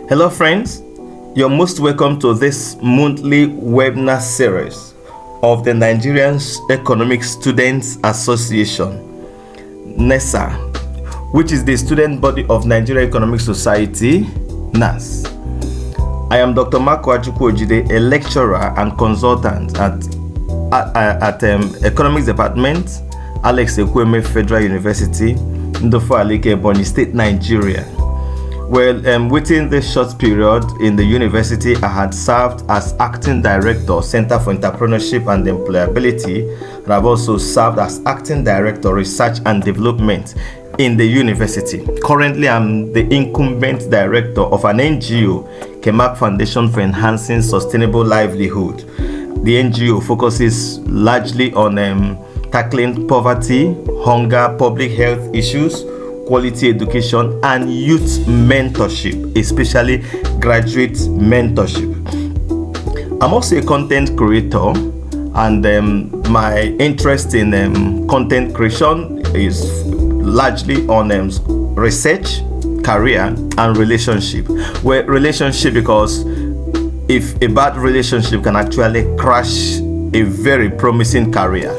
Hello friends, you're most welcome to this monthly webinar series of the Nigerian Economic Students Association, NESA, which is the student body of Nigeria Economic Society, NAS. I am Dr. Marco Ojide, a lecturer and consultant at Economics Department, Alex Ekwueme Federal University, Ndofo Alike, Ebonyi State, Nigeria. Well, within this short period in the university, I had served as acting director, Center for Entrepreneurship and Employability, and I've also served as acting director, Research and Development in the university. Currently, I'm the incumbent director of an NGO, Kemak Foundation for Enhancing Sustainable Livelihood. The NGO focuses largely on tackling poverty, hunger, public health issues, quality education, and youth mentorship, especially graduate mentorship. I'm also a content creator, and my interest in content creation is largely on research, career, and relationship. Well, relationship because if a bad relationship can actually crash a very promising career.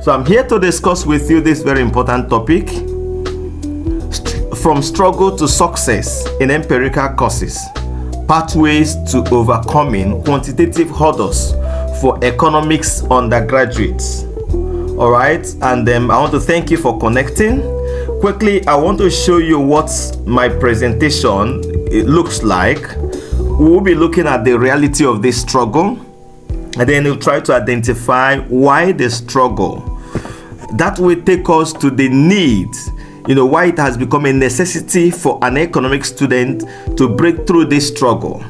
So I'm here to discuss with you this very important topic: from struggle to success in empirical courses, pathways to overcoming quantitative hurdles for economics undergraduates. All right, and I want to thank you for connecting. Quickly, I want to show you what my presentation looks like. We will be looking at the reality of this struggle, and then we'll try to identify why the struggle. That will take us to the need, why it has become a necessity for an economic student to break through this struggle.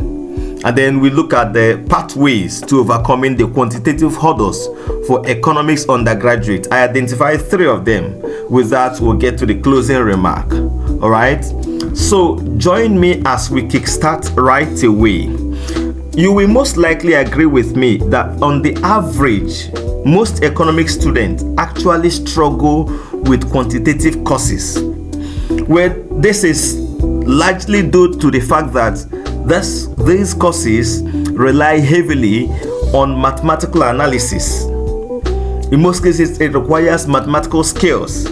And then we look at the pathways to overcoming the quantitative hurdles for economics undergraduate. I identified 3 of them. With that, we'll get to the closing remark. All right. So join me as we kickstart right away. You will most likely agree with me that on the average, most economic students actually struggle with quantitative courses. Well, this is largely due to the fact that these courses rely heavily on mathematical analysis. In most cases, it requires mathematical skills,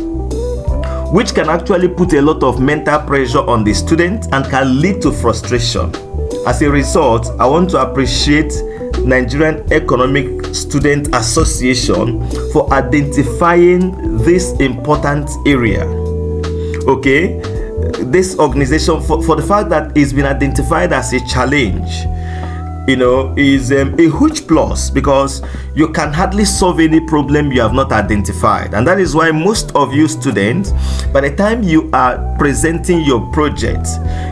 which can actually put a lot of mental pressure on the student and can lead to frustration. As a result, I want to appreciate Nigerian Economic Student Association for identifying this important area. Okay, this organization for the fact that it's been identified as a challenge, is a huge plus, because you can hardly solve any problem you have not identified. And that is why most of you students, by the time you are presenting your project,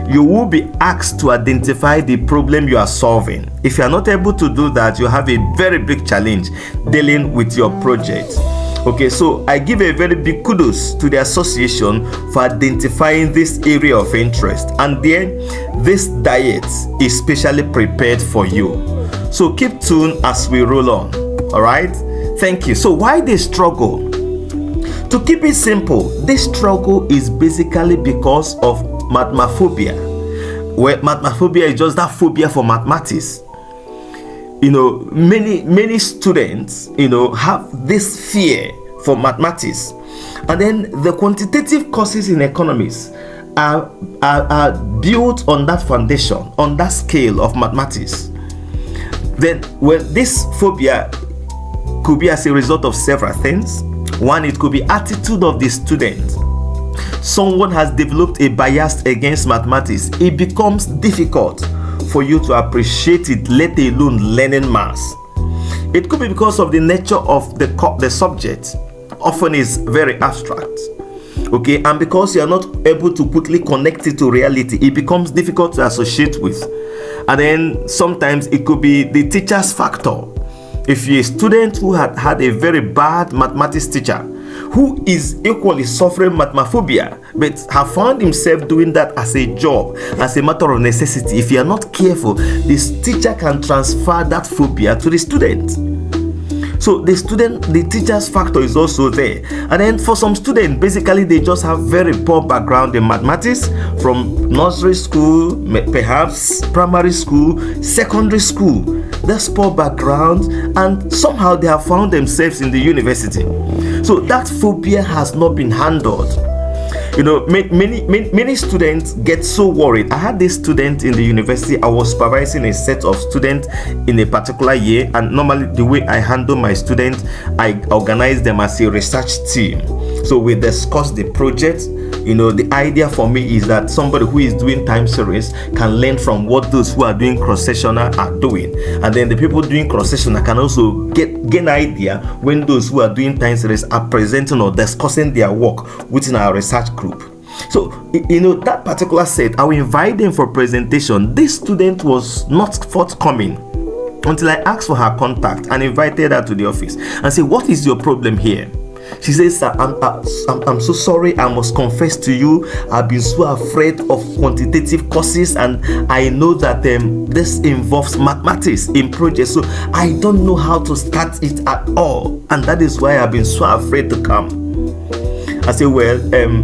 you will be asked to identify the problem you are solving. If you are not able to do that, you have a very big challenge dealing with your project. Okay, so I give a very big kudos to the association for identifying this area of interest, and then this diet is specially prepared for you. So keep tuned as we roll on. All right, thank you. So why the struggle? To keep it simple, this struggle is basically because of mathemaphobia. Where mathemaphobia is just that phobia for mathematics. Many students, have this fear for mathematics. And then the quantitative courses in economics are built on that foundation, on that scale of mathematics. Then, this phobia could be as a result of several things. One, it could be attitude of the student. Someone has developed a bias against mathematics. It becomes difficult for you to appreciate it, let alone learning maths. It could be because of the nature of the subject. Often is very abstract. Okay, and because you are not able to quickly connect it to reality, it becomes difficult to associate with. And then sometimes it could be the teacher's factor. If you're a student who had a very bad mathematics teacher, who is equally suffering mathemaphobia, but have found himself doing that as a job, as a matter of necessity, if you are not careful, this teacher can transfer that phobia to the student. So the teacher's factor is also there. And then for some students, basically they just have very poor background in mathematics from nursery school, perhaps primary school, secondary school. That's poor background, and somehow they have found themselves in the university. So that phobia has not been handled. Many students get so worried. I had this student in the university. I was supervising a set of students in a particular year, and normally the way I handle my students, I organize them as a research team. So we discuss the project. The idea for me is that somebody who is doing time series can learn from what those who are doing cross-sectional are doing, and then the people doing cross-sectional can also gain idea when those who are doing time series are presenting or discussing their work within our research group. So that particular set, I will invite them for presentation. This student was not forthcoming until I asked for her contact and invited her to the office and said, "What is your problem here?" She says, "Sir, I'm so sorry. I must confess to you, I've been so afraid of quantitative courses, and I know that this involves mathematics in projects, so I don't know how to start it at all, and that is why I've been so afraid to come." I say, well,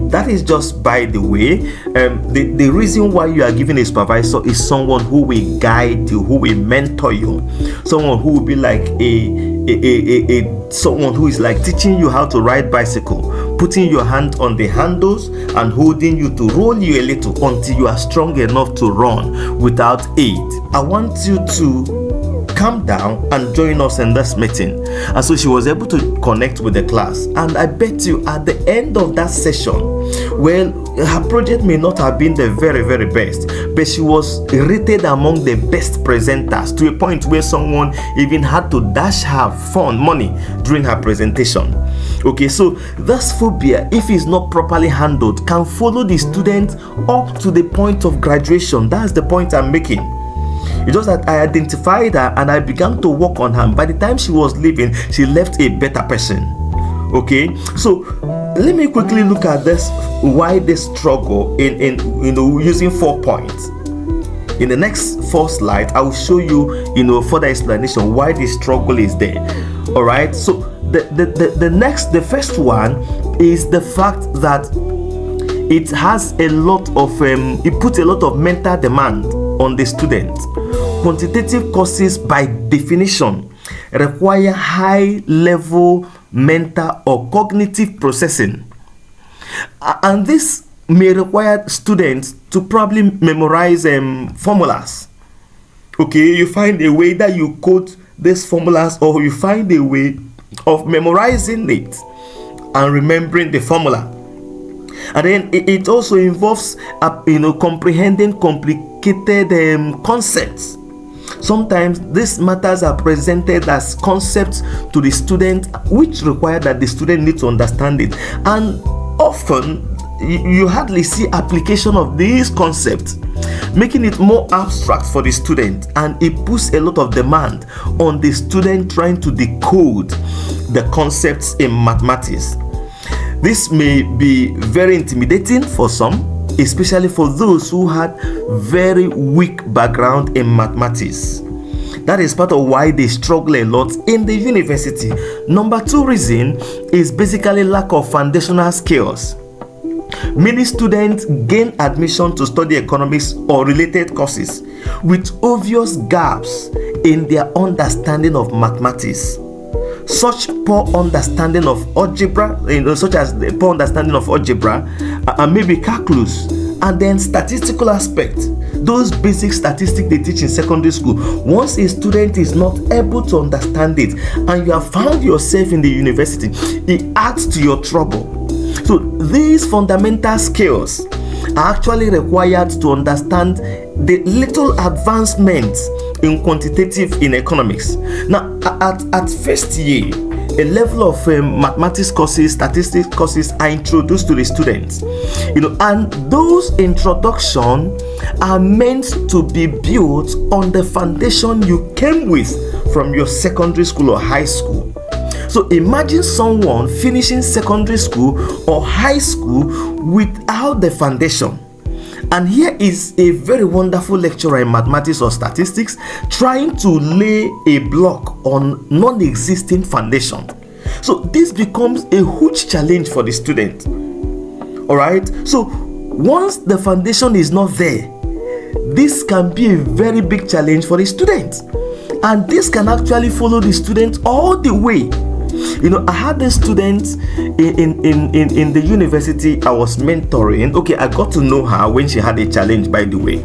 that is just by the way. The reason why you are given a supervisor is someone who will guide you, who will mentor you, someone who will be like someone who is like teaching you how to ride bicycle, putting your hand on the handles and holding you to roll you a little until you are strong enough to run without aid. I want you to calm down and join us in this meeting. And so she was able to connect with the class, and I bet you at the end of that session, well, her project may not have been the very, very best, but she was rated among the best presenters, to a point where someone even had to dash her money during her presentation. Okay, so this phobia, if it's not properly handled, can follow the student up to the point of graduation. That's the point I'm making. It's just that I identified her and I began to work on her. By the time she was leaving, she left a better person. Okay, so let me quickly look at this, why this struggle in using 4 points. In the next 4 slides, I will show you further explanation why the struggle is there. All right, so the first one is the fact that it has a lot of it puts a lot of mental demand on the student. Quantitative courses, by definition, require high level mental or cognitive processing, and this may require students to probably memorize formulas. Okay, you find a way that you code these formulas, or you find a way of memorizing it and remembering the formula. And then it also involves comprehending complicated concepts. Sometimes these matters are presented as concepts to the student, which require that the student needs to understand it. And often you hardly see application of these concepts, making it more abstract for the student, and it puts a lot of demand on the student trying to decode the concepts in mathematics. This may be very intimidating for some, especially for those who had very weak background in mathematics. That is part of why they struggle a lot in the university. Number 2 reason is basically lack of foundational skills. Many students gain admission to study economics or related courses with obvious gaps in their understanding of mathematics. Such poor understanding of algebra, such as the poor understanding of algebra, and maybe calculus, and then statistical aspect, those basic statistics they teach in secondary school. Once a student is not able to understand it, and you have found yourself in the university, it adds to your trouble. So these fundamental skills are actually required to understand the little advancements in quantitative in economics. Now, at first year, a level of mathematics courses, statistics courses are introduced to the students, and those introductions are meant to be built on the foundation you came with from your secondary school or high school. So imagine someone finishing secondary school or high school without the foundation, And here is a very wonderful lecturer in mathematics or statistics trying to lay a block on non-existing foundation. So this becomes a huge challenge for the student. All right. So once the foundation is not there, this can be a very big challenge for the student, and this can actually follow the student all the way. I had a student in the university I was mentoring. Okay, I got to know her when she had a challenge, by the way.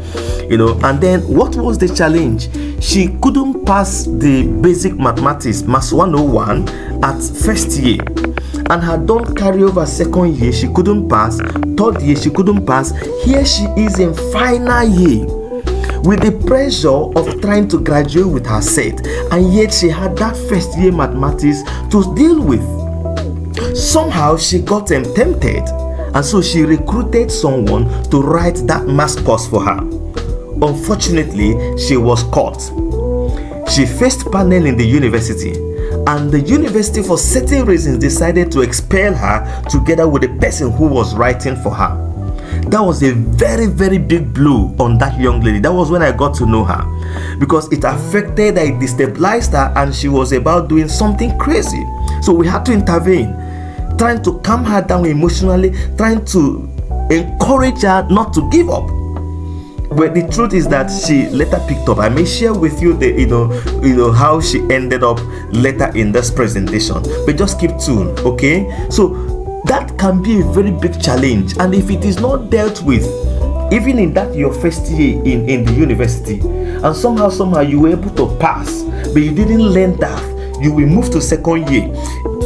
And then what was the challenge? She couldn't pass the basic mathematics, Maths 101, at first year, and had done carryover second year. She couldn't pass. Third year, she couldn't pass. Here she is in final year, with the pressure of trying to graduate with her set, and yet she had that first year mathematics to deal with. Somehow she got tempted, and so she recruited someone to write that maths course for her. Unfortunately, she was caught. She faced panel in the university, and the university, for certain reasons, decided to expel her together with the person who was writing for her. That was a very, very big blow on that young lady. That was when I got to know her, because it affected her, it destabilized her, and she was about doing something crazy. So we had to intervene, trying to calm her down emotionally, trying to encourage her not to give up. But the truth is that she later picked up. I may share with you the how she ended up later in this presentation. But just keep tuned, okay? So that can be a very big challenge, and if it is not dealt with, even in that your first year in the university, and somehow you were able to pass, but you didn't learn that, you will move to second year.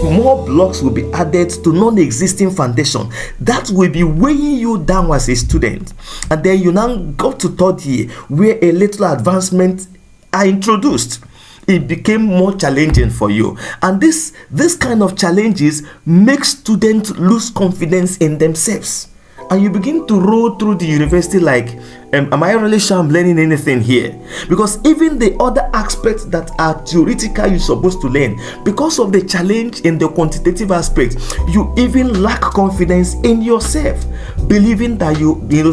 More blocks will be added to non-existing foundation that will be weighing you down as a student, and then you now go to third year where a little advancement are introduced. It became more challenging for you, and this kind of challenges make students lose confidence in themselves, and you begin to roll through the university like, am I really sure I'm learning anything here? Because even the other aspects that are theoretical you're supposed to learn, because of the challenge in the quantitative aspect, you even lack confidence in yourself, believing that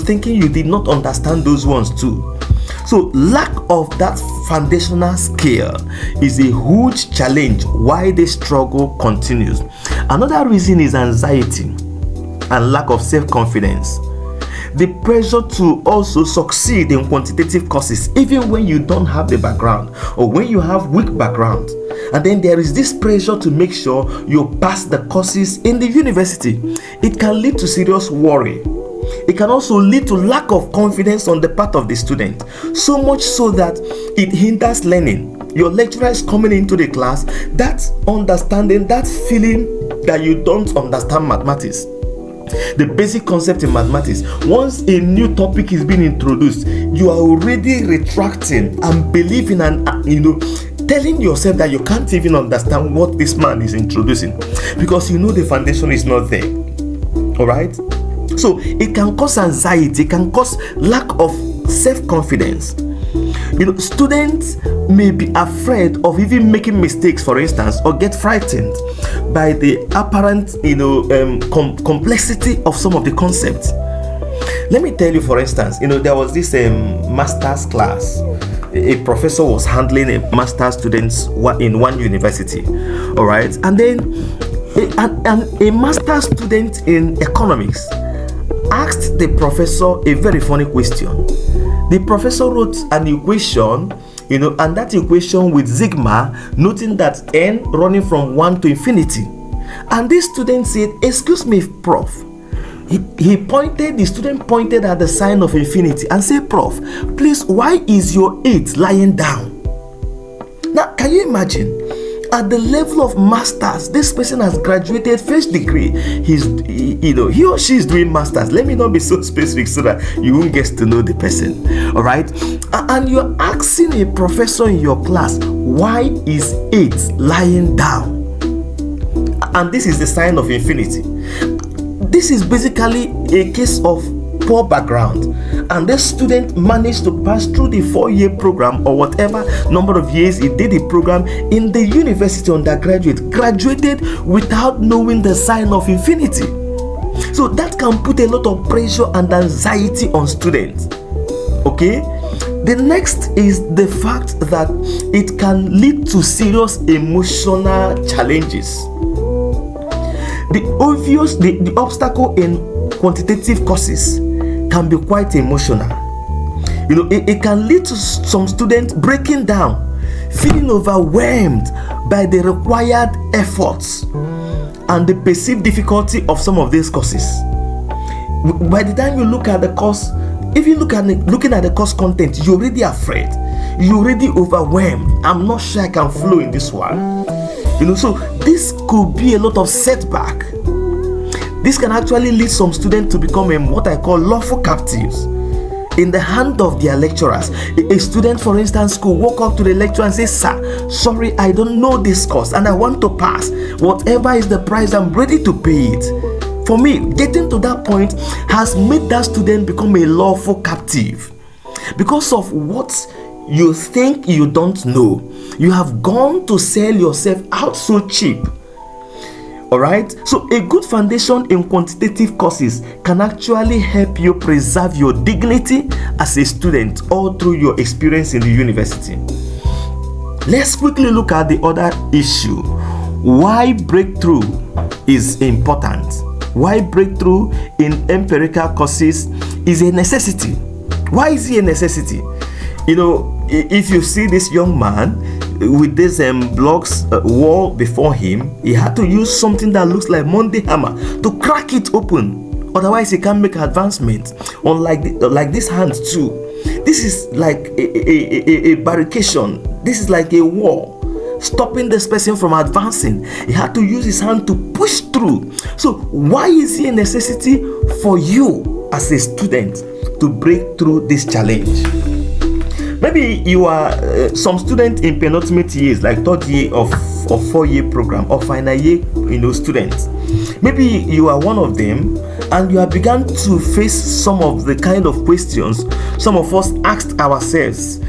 thinking you did not understand those ones too. So lack of that foundational skill is a huge challenge why the struggle continues. Another reason is anxiety and lack of self-confidence. The pressure to also succeed in quantitative courses, even when you don't have the background or when you have weak background. And then there is this pressure to make sure you pass the courses in the university. It can lead to serious worry. It can also lead to lack of confidence on the part of the student, so much so that it hinders learning. Your lecturer is coming into the class, that understanding, that feeling that you don't understand mathematics, the basic concept in mathematics. Once a new topic is being introduced, you are already retracting and believing and telling yourself that you can't even understand what this man is introducing, because the foundation is not there. All right. So it can cause anxiety, it can cause lack of self-confidence. Students may be afraid of even making mistakes, for instance, or get frightened by the apparent complexity of some of the concepts. Let me tell you, for instance, there was this master's class. A professor was handling a master's students in one university. All right. And then a master's student in economics asked the professor a very funny question. The professor wrote an equation, and that equation with sigma, noting that n running from 1 to infinity. And this student said, "Excuse me, prof." The student pointed at the sign of infinity and said, "Prof, please, why is your 8 lying down?" Now, can you imagine? At the level of masters, this person has graduated first degree. He or she is doing masters. Let me not be so specific so that you won't get to know the person. All right. And you're asking a professor in your class, why is 8 lying down? And this is the sign of infinity. This is basically a case of poor background, and the student managed to pass through the 4-year program or whatever number of years he did the program in the university undergraduate, graduated without knowing the sign of infinity. So that can put a lot of pressure and anxiety on students. Okay, the next is the fact that it can lead to serious emotional challenges. The obstacle in quantitative courses can be quite emotional. It can lead to some students breaking down, feeling overwhelmed by the required efforts and the perceived difficulty of some of these courses. By the time you look at the course, if you looking at the course content, you're already afraid, you're already overwhelmed. I'm not sure I can flow in this one. So this could be a lot of setback. This can actually lead some students to become what I call lawful captives in the hand of their lecturers. A student, for instance, could walk up to the lecturer and say, "Sir, sorry, I don't know this course and I want to pass. Whatever is the price, I'm ready to pay it." For me, getting to that point has made that student become a lawful captive because of what you think you don't know. You have gone to sell yourself out so cheap. Alright, so a good foundation in quantitative courses can actually help you preserve your dignity as a student all through your experience in the university. Let's quickly look at the other issue. Why breakthrough is important. Why breakthrough in empirical courses is a necessity. Why is it a necessity? If you see this young man with this blocks wall before him, he had to use something that looks like Monday hammer to crack it open. Otherwise, he can't make advancement. Unlike this hand too. This is like a barricade. This is like a wall stopping this person from advancing. He had to use his hand to push through. So why is it a necessity for you as a student to break through this challenge? Maybe you are some student in penultimate years, like third year of 4-year program or final year, students. Maybe you are one of them, and you have begun to face some of the kind of questions some of us asked ourselves,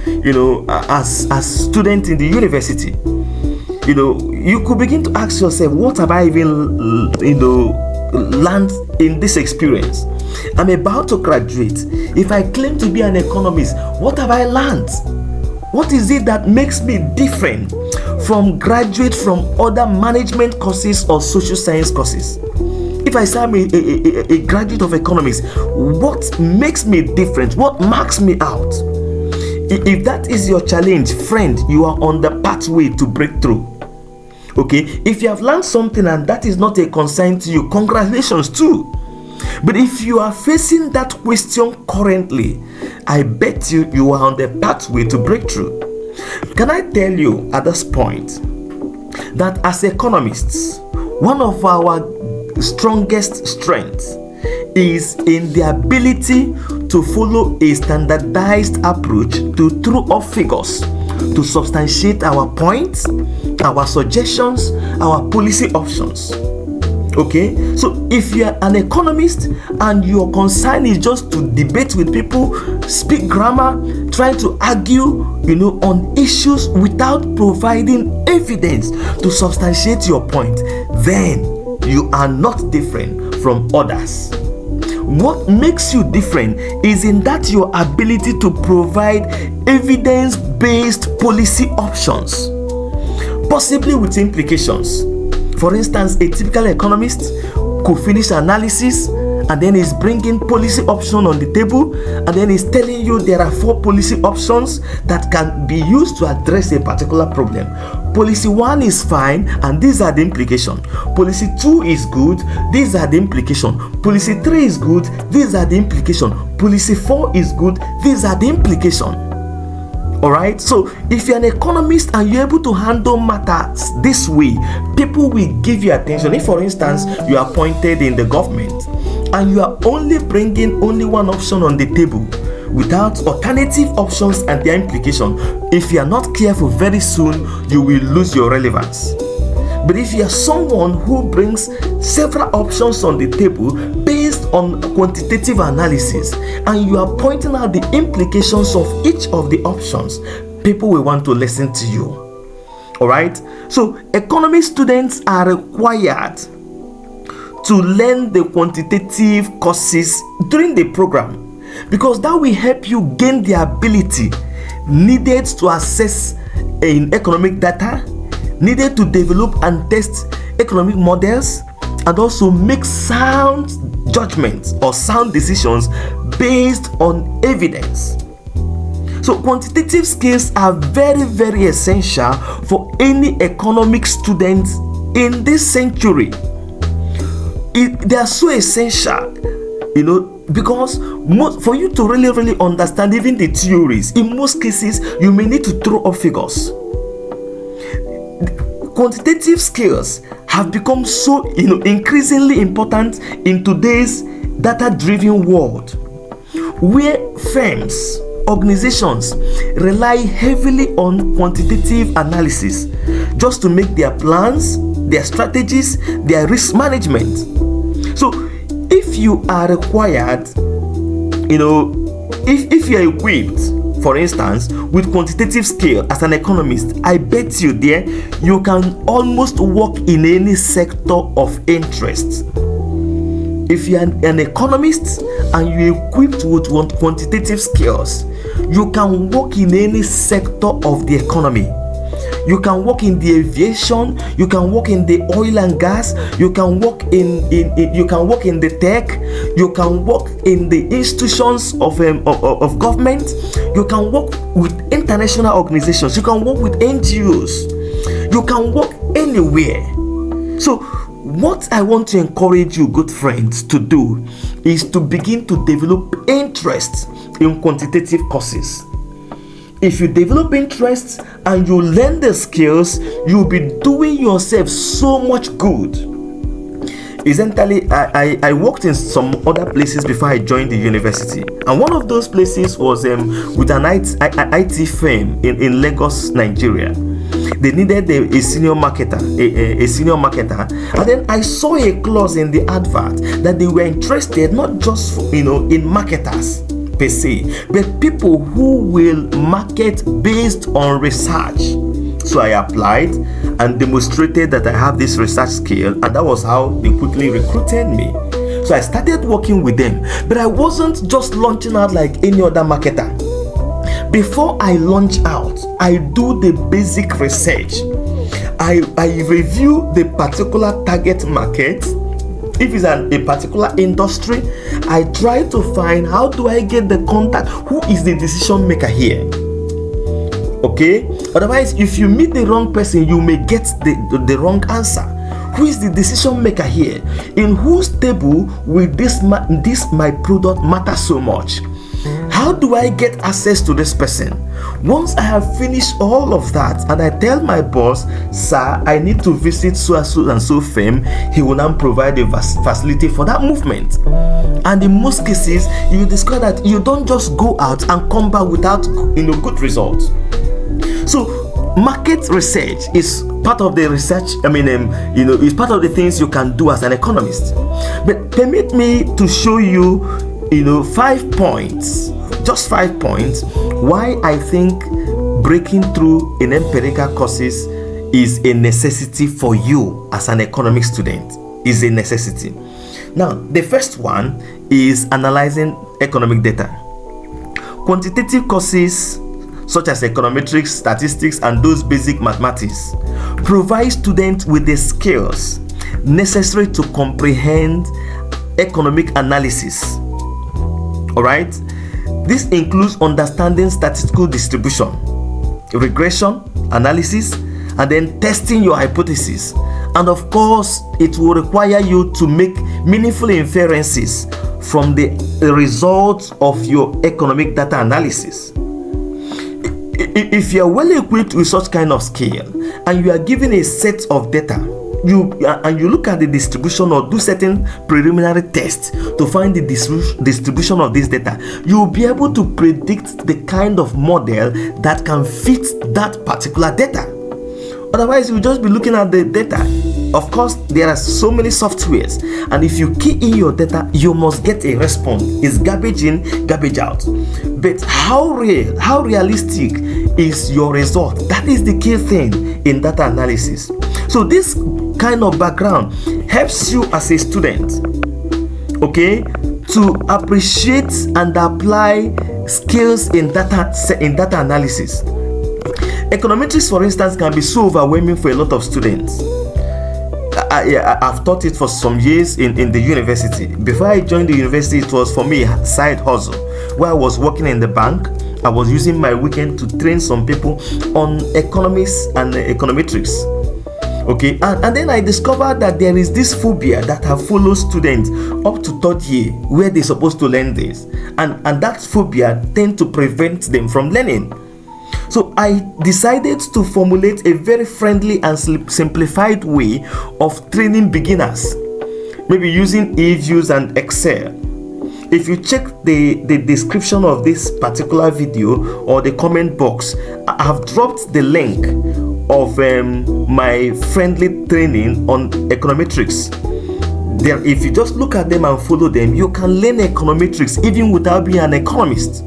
as students in the university. You could begin to ask yourself, what have I even, learned in this experience? I'm about to graduate. If I claim to be an economist, what have I learned? What is it that makes me different from graduates from other management courses or social science courses? If I say I'm a graduate of economics, what makes me different? What marks me out? If that is your challenge, friend, you are on the pathway to breakthrough. Okay, if you have learned something and that is not a concern to you, congratulations too. But if you are facing that question currently, I bet you are on the pathway to breakthrough. Can I tell you at this point that as economists, one of our strongest strengths is in the ability to follow a standardized approach to throw-up figures to substantiate our points, our suggestions, our policy options. Okay, so if you are an economist and your concern is just to debate with people, speak grammar, try to argue, on issues without providing evidence to substantiate your point, then you are not different from others. What makes you different is in that your ability to provide evidence-based policy options, possibly with implications. For instance, a typical economist could finish analysis and then is bringing policy option on the table, and then is telling you there are 4 policy options that can be used to address a particular problem. Policy 1 is fine and these are the implications. Policy 2 is good, these are the implications. Policy 3 is good, these are the implications. Policy 4 is good, these are the implications. Alright, so if you're an economist and you're able to handle matters this way, people will give you attention. If, for instance, you are appointed in the government and you are only bringing only one option on the table without alternative options and their implication, if you are not careful, very soon you will lose your relevance. But if you are someone who brings several options on the table based on quantitative analysis, and you are pointing out the implications of each of the options, people will want to listen to you. All right? So economy students are required to learn the quantitative courses during the program, because that will help you gain the ability needed to assess in economic data, needed to develop and test economic models, and also make sound judgments or sound decisions based on evidence. So quantitative skills are very, very essential for any economic student in this century. They are so essential, because for you to really understand even the theories, in most cases you may need to throw up figures. Quantitative skills have become so increasingly important in today's data-driven world, where firms, organizations rely heavily on quantitative analysis just to make their plans, their strategies, their risk management. So if you are required, if you are equipped, for instance, with quantitative skill as an economist, I bet you there you can almost work in any sector of interest. If you are an economist and you're equipped with quantitative skills, you can work in any sector of the economy. You can work in the aviation, you can work in the oil and gas, you can work in the tech, you can work in the institutions of government, you can work with international organizations, you can work with NGOs, you can work anywhere. So what I want to encourage you, good friends, to do is to begin to develop interest in quantitative courses. If you develop interest and you learn the skills, you'll be doing yourself so much good. Essentially, I worked in some other places before I joined the university, and one of those places was with an IT firm in Lagos, Nigeria. They needed a senior marketer, a senior marketer, and then I saw a clause in the advert that they were interested not just in marketers per se, but people who will market based on research. So I applied and demonstrated that I have this research skill, and that was how they quickly recruited me. So I started working with them, but I wasn't just launching out like any other marketer. Before I launch out, I do the basic research. I review the particular target market. If it's a particular industry, I try to find how do I get the contact, who is the decision maker here. Okay, otherwise if you meet the wrong person, you may get the wrong answer. Who is the decision maker here? In whose table will this my product matter so much? How do I get access to this person? Once I have finished all of that and I tell my boss, sir, I need to visit so and so firm, he will now provide a facility for that movement. And in most cases, you discover that you don't just go out and come back without good results. So market research is part of the research. It's part of the things you can do as an economist. But permit me to show you 5 points, just 5 points, why I think breaking through in empirical courses is a necessity for you as an economic student. Is a necessity. Now, the first one is analyzing economic data. Quantitative courses such as econometrics, statistics, and those basic mathematics provide students with the skills necessary to comprehend economic analysis. All right, this includes understanding statistical distribution, regression analysis, and then testing your hypothesis. And of course, it will require you to make meaningful inferences from the results of your economic data analysis. If you are well equipped with such kind of skill and you are given a set of data, you look at the distribution or do certain preliminary tests to find the distribution of this data, you'll be able to predict the kind of model that can fit that particular data. Otherwise, you'll just be looking at the data. Of course, there are so many softwares, and if you key in your data, you must get a response. It's garbage in, garbage out. But how realistic is your result? That is the key thing in data analysis. So this kind of background helps you as a student, okay, to appreciate and apply skills in data analysis. Econometrics, for instance, can be so overwhelming for a lot of students. I've taught it for some years in the university. Before I joined the university, it was for me a side hustle where I was working in the bank. I was using my weekend to train some people on economics and econometrics. Okay, and then I discovered that there is this phobia that have followed students up to third year where they're supposed to learn this, and that phobia tend to prevent them from learning. So I decided to formulate a very friendly and simplified way of training beginners, maybe using Eviews and Excel. If you check the description of this particular video or the comment box, I have dropped the link of my friendly training on econometrics. There, if you just look at them and follow them, you can learn econometrics even without being an economist.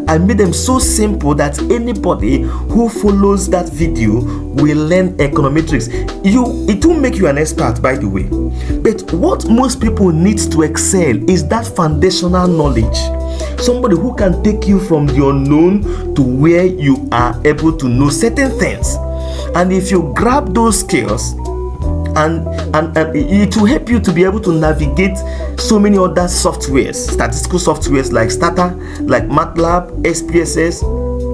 I made them so simple that anybody who follows that video will learn econometrics. It will make you an expert, by the way. But what most people need to excel is that foundational knowledge. Somebody who can take you from the unknown to where you are able to know certain things. And if you grab those skills, and it will help you to be able to navigate so many other softwares, statistical softwares like Stata, like MATLAB, SPSS,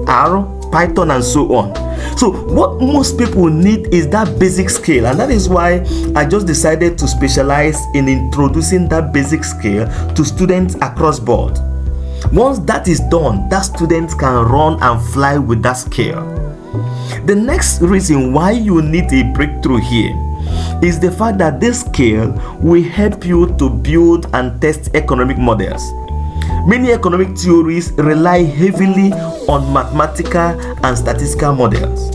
R, Python, and so on. So what most people need is that basic skill, and that is why I just decided to specialize in introducing that basic skill to students across board. Once that is done, that student can run and fly with that skill. The next reason why you need a breakthrough here is the fact that this skill will help you to build and test economic models. Many economic theories rely heavily on mathematical and statistical models.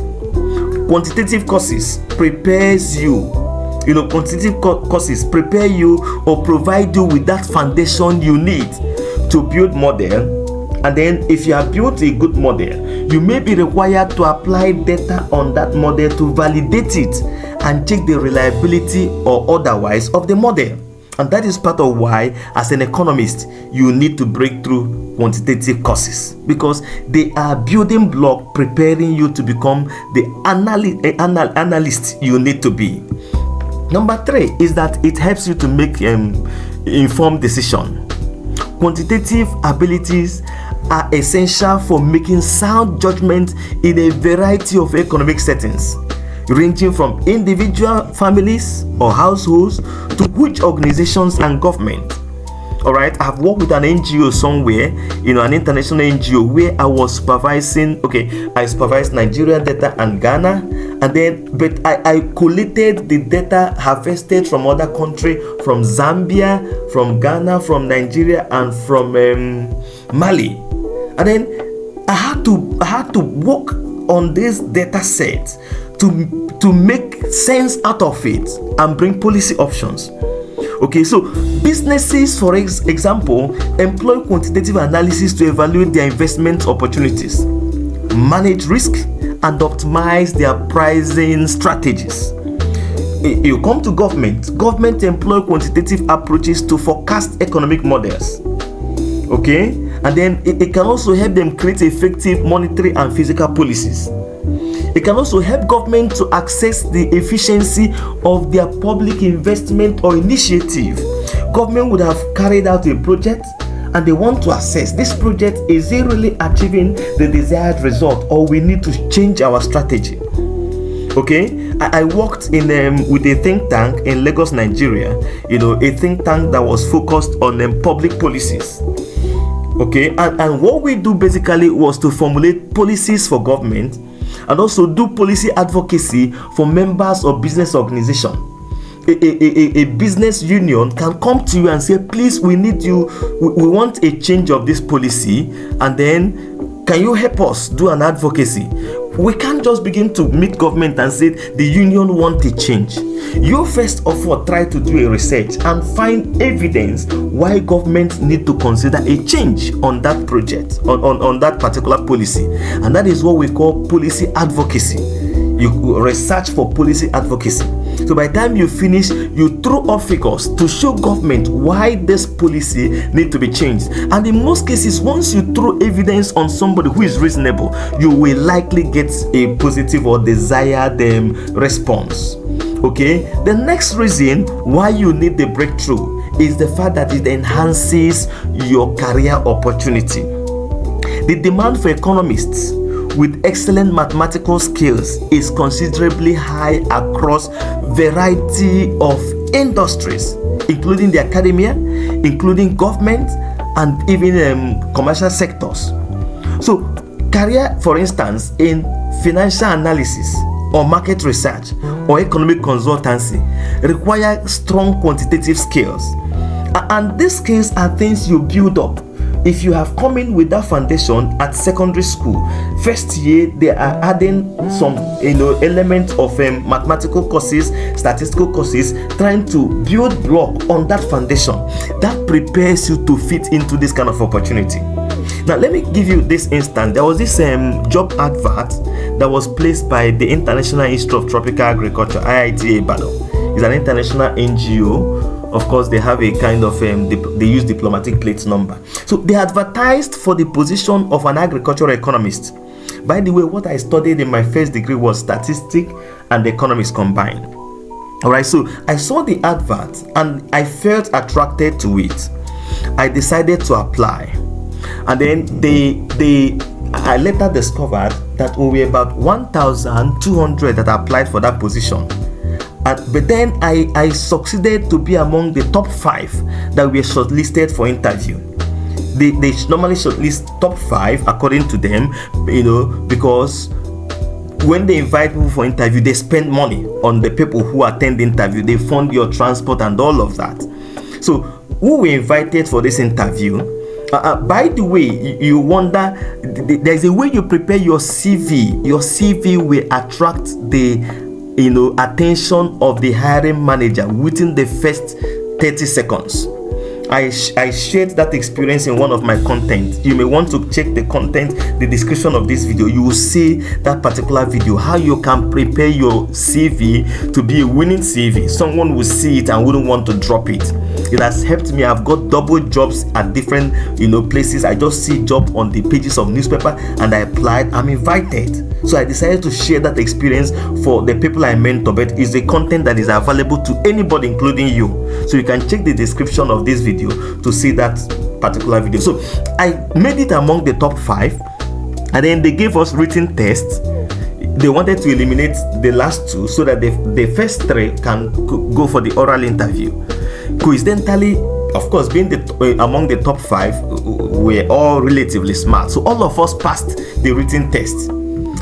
Quantitative courses prepares you, quantitative courses prepare you or provide you with that foundation you need to build model. And then if you have built a good model, you may be required to apply data on that model to validate it and check the reliability or otherwise of the model. And that is part of why, as an economist, you need to break through quantitative courses, because they are building block preparing you to become the analyst you need to be. Number 3 is that it helps you to make informed decision. Quantitative abilities are essential for making sound judgment in a variety of economic settings, ranging from individual families or households to huge organizations and government. All right, I've worked with an NGO somewhere, an international NGO where I was supervising. I supervised Nigerian data and Ghana, but I collated the data harvested from other countries, from Zambia, from Ghana, from Nigeria, and from Mali. And then I had to work on this data set to make sense out of it and bring policy options. So businesses, for example, employ quantitative analysis to evaluate their investment opportunities, manage risk, and optimize their pricing strategies. You come to government employ quantitative approaches to forecast economic models. And then it can also help them create effective monetary and fiscal policies. It can also help government to access the efficiency of their public investment or initiative. Government would have carried out a project and they want to assess this project, is it really achieving the desired result, or we need to change our strategy. I worked with a think tank in Lagos, Nigeria, a think tank that was focused on public policies. And what we do basically was to formulate policies for government and also do policy advocacy for members of business organization. A business union can come to you and say, please, we need you, we want a change of this policy, and then can you help us do an advocacy? We can't just begin to meet government and say the union want a change. You first of all try to do a research and find evidence why government need to consider a change on that project, on that particular policy. And that is what we call policy advocacy. you research for policy advocacy. So by the time you finish, you throw up figures to show government why this policy need to be changed. And in most cases, once you throw evidence on somebody who is reasonable, you will likely get a positive or desired response. Okay, the next reason why you need the breakthrough is the fact that it enhances your career opportunity. The demand for economists with excellent mathematical skills is considerably high across variety of industries, including the academia, including government, and even commercial sectors. So career, for instance, in financial analysis or market research or economic consultancy require strong quantitative skills, and these skills are things you build up. If you have come in with that foundation at secondary school, first year they are adding some element of mathematical courses, statistical courses, trying to build block on that foundation that prepares you to fit into this kind of opportunity. Now let me give you this instance. There was this job advert that was placed by the International Institute of Tropical Agriculture, IITA Ibadan. It's an international NGO. Of course, they have a kind of they use diplomatic plate number. So they advertised for the position of an agricultural economist. By the way, what I studied in my first degree was statistics and economics combined. All right, so I saw the advert and I felt attracted to it. I decided to apply, and then I later discovered that we were about 1,200 that applied for that position. But then I succeeded to be among the top 5 that were shortlisted for interview. They normally shortlist top 5 according to them, because when they invite people for interview, they spend money on the people who attend the interview. They fund your transport and all of that. So who were invited for this interview? By the way, you wonder, there's a way you prepare your CV. Your CV will attract the attention of the hiring manager within the first 30 seconds. I shared that experience in one of my content. You may want to check the content, the description of this video. You will see that particular video, how you can prepare your CV to be a winning CV. Someone will see it and wouldn't want to drop it. It has helped me. I've got double jobs at different places. I just see job on the pages of newspaper and I applied. I'm invited. So I decided to share that experience for the people I mentor, but it's a content that is available to anybody, including you. So you can check the description of this video to see that particular video. So I made it among the top 5, and then they gave us written tests. They wanted to eliminate the last 2 so that the first 3 can go for the oral interview. Coincidentally, of course, being among the top 5, we're all relatively smart. So all of us passed the written test.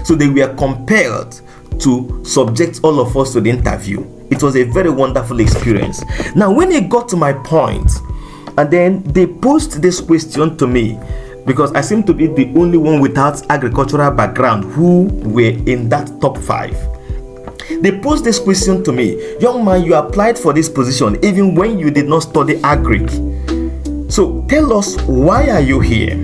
So they were compelled to subject all of us to the interview. It was a very wonderful experience. Now, when it got to my point, and then they posed this question to me, because I seem to be the only one without agricultural background who were in that top 5. They posed this question to me: young man, you applied for this position even when you did not study agric. So tell us, why are you here?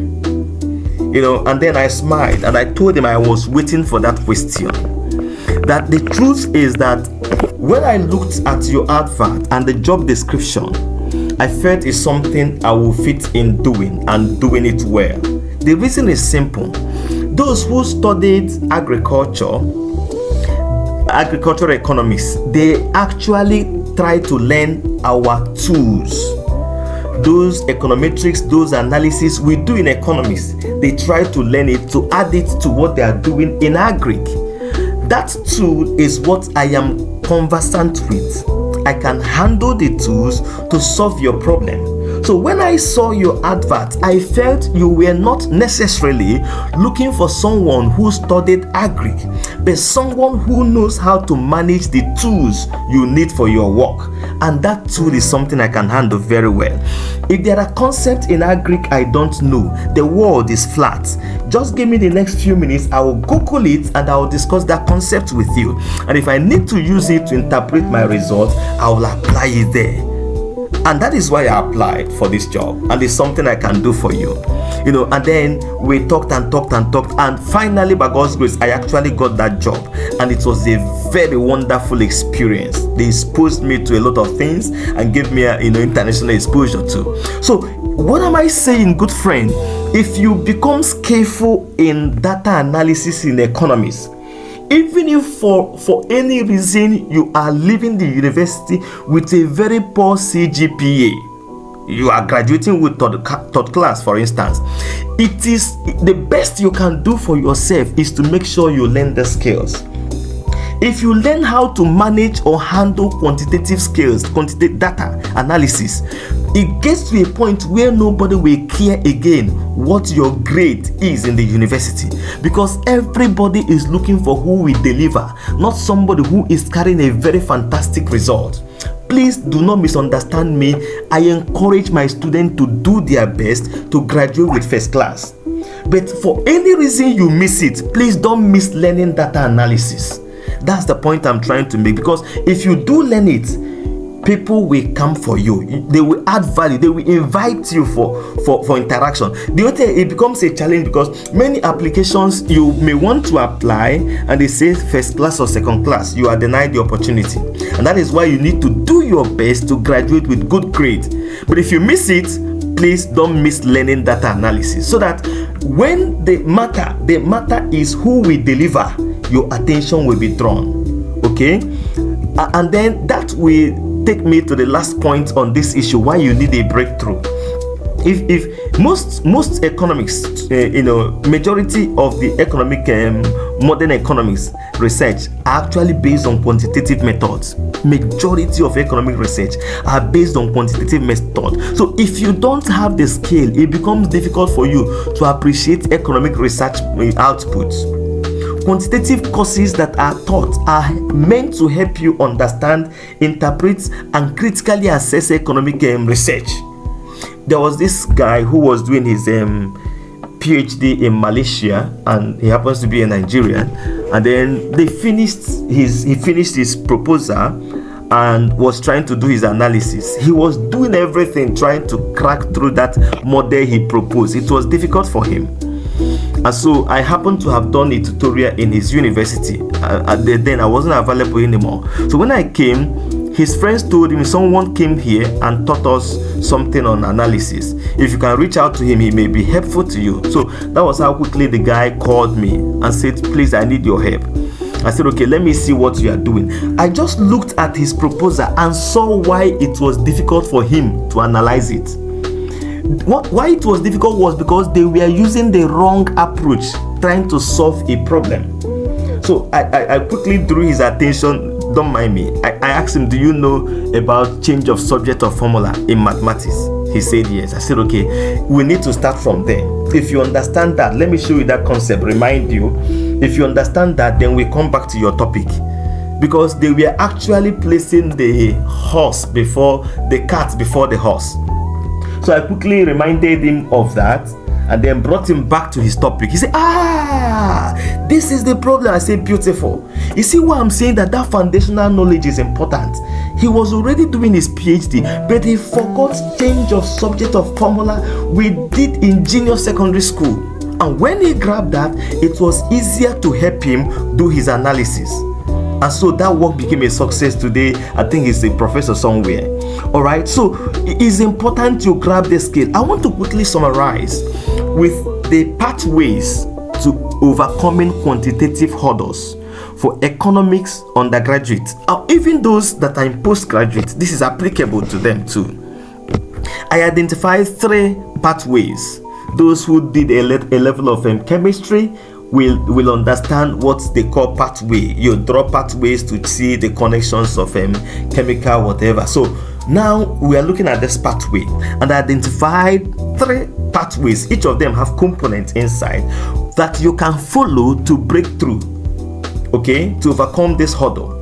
And then I smiled and I told them I was waiting for that question. That the truth is that when I looked at your advert and the job description, I felt it's something I will fit in doing, and doing it well. The reason is simple. Those who studied agricultural economics, they actually try to learn our tools. Those econometrics, those analysis we do in economics, they try to learn it to add it to what they are doing in agric. That tool is what I am conversant with. I can handle the tools to solve your problem. So when I saw your advert, I felt you were not necessarily looking for someone who studied agric, but someone who knows how to manage the tools you need for your work. And that tool is something I can handle very well. If there are concepts in agric I don't know, the world is flat, just give me the next few minutes, I will Google it and I will discuss that concept with you. And if I need to use it to interpret my results, I will apply it there. And that is why I applied for this job, and it's something I can do for you. And then we talked, and finally, by God's grace, I actually got that job, and it was a very wonderful experience. They exposed me to a lot of things and gave me international exposure too. So what am I saying, good friend? If you become skillful in data analysis in economics, even if for any reason you are leaving the university with a very poor CGPA, you are graduating with third class, for instance, it is the best you can do for yourself is to make sure you learn the skills. If you learn how to manage or handle quantitative skills, quantitative data analysis, it gets to a point where nobody will care again what your grade is in the university, because everybody is looking for who will deliver, not somebody who is carrying a very fantastic result. Please do not misunderstand me. I encourage my students to do their best to graduate with first class. But for any reason you miss it, please don't miss learning data analysis. That's the point I'm trying to make, because if you do learn it, people will come for you. They will add value. They will invite you for interaction. The other thing, it becomes a challenge because many applications you may want to apply and they say first class or second class. You are denied the opportunity. And that is why you need to do your best to graduate with good grade. But if you miss it, please don't miss learning data analysis, so that when the matter is who will deliver, your attention will be drawn. Okay? And then that will take me to the last point on this issue, why you need a breakthrough. If most economics, majority of the economic modern economics research are actually based on quantitative methods. Majority of economic research are based on quantitative methods. So if you don't have the skill, it becomes difficult for you to appreciate economic research outputs. Quantitative courses that are taught are meant to help you understand, interpret, and critically assess economic research. There was this guy who was doing his PhD in Malaysia, and he happens to be a Nigerian. And then he finished his proposal and was trying to do his analysis. He was doing everything trying to crack through that model he proposed. It was difficult for him. And so I happened to have done a tutorial in his university. Then I wasn't available anymore. So when I came, his friends told him someone came here and taught us something on analysis. If you can reach out to him, he may be helpful to you. So that was how quickly the guy called me and said, please, I need your help. I said, okay, let me see what you are doing. I just looked at his proposal and saw why it was difficult for him to analyze it. Why it was difficult was because they were using the wrong approach trying to solve a problem. So I quickly drew his attention. Don't mind me. I asked him, do you know about change of subject or formula in mathematics? He said yes. I said, okay, we need to start from there. If you understand that, let me show you that concept, remind you. If you understand that, then we come back to your topic. Because they were actually placing the cat before the horse. So I quickly reminded him of that and then brought him back to his topic. He said, this is the problem. I said, beautiful. You see why I'm saying that foundational knowledge is important? He was already doing his PhD, but he forgot change of subject of formula we did in junior secondary school. And when he grabbed that, it was easier to help him do his analysis. And so that work became a success today. I think he's a professor somewhere. All right, so it is important to grab the skill. I want to quickly summarize with the pathways to overcoming quantitative hurdles for economics undergraduates, or even those that are in postgraduate. This is applicable to them too. I identified 3 pathways. Those who did a level of chemistry will understand what they call pathway. You draw pathways to see the connections of chemical whatever. So now we are looking at this pathway and identified 3 pathways. Each of them have components inside that you can follow to break through, okay, to overcome this hurdle.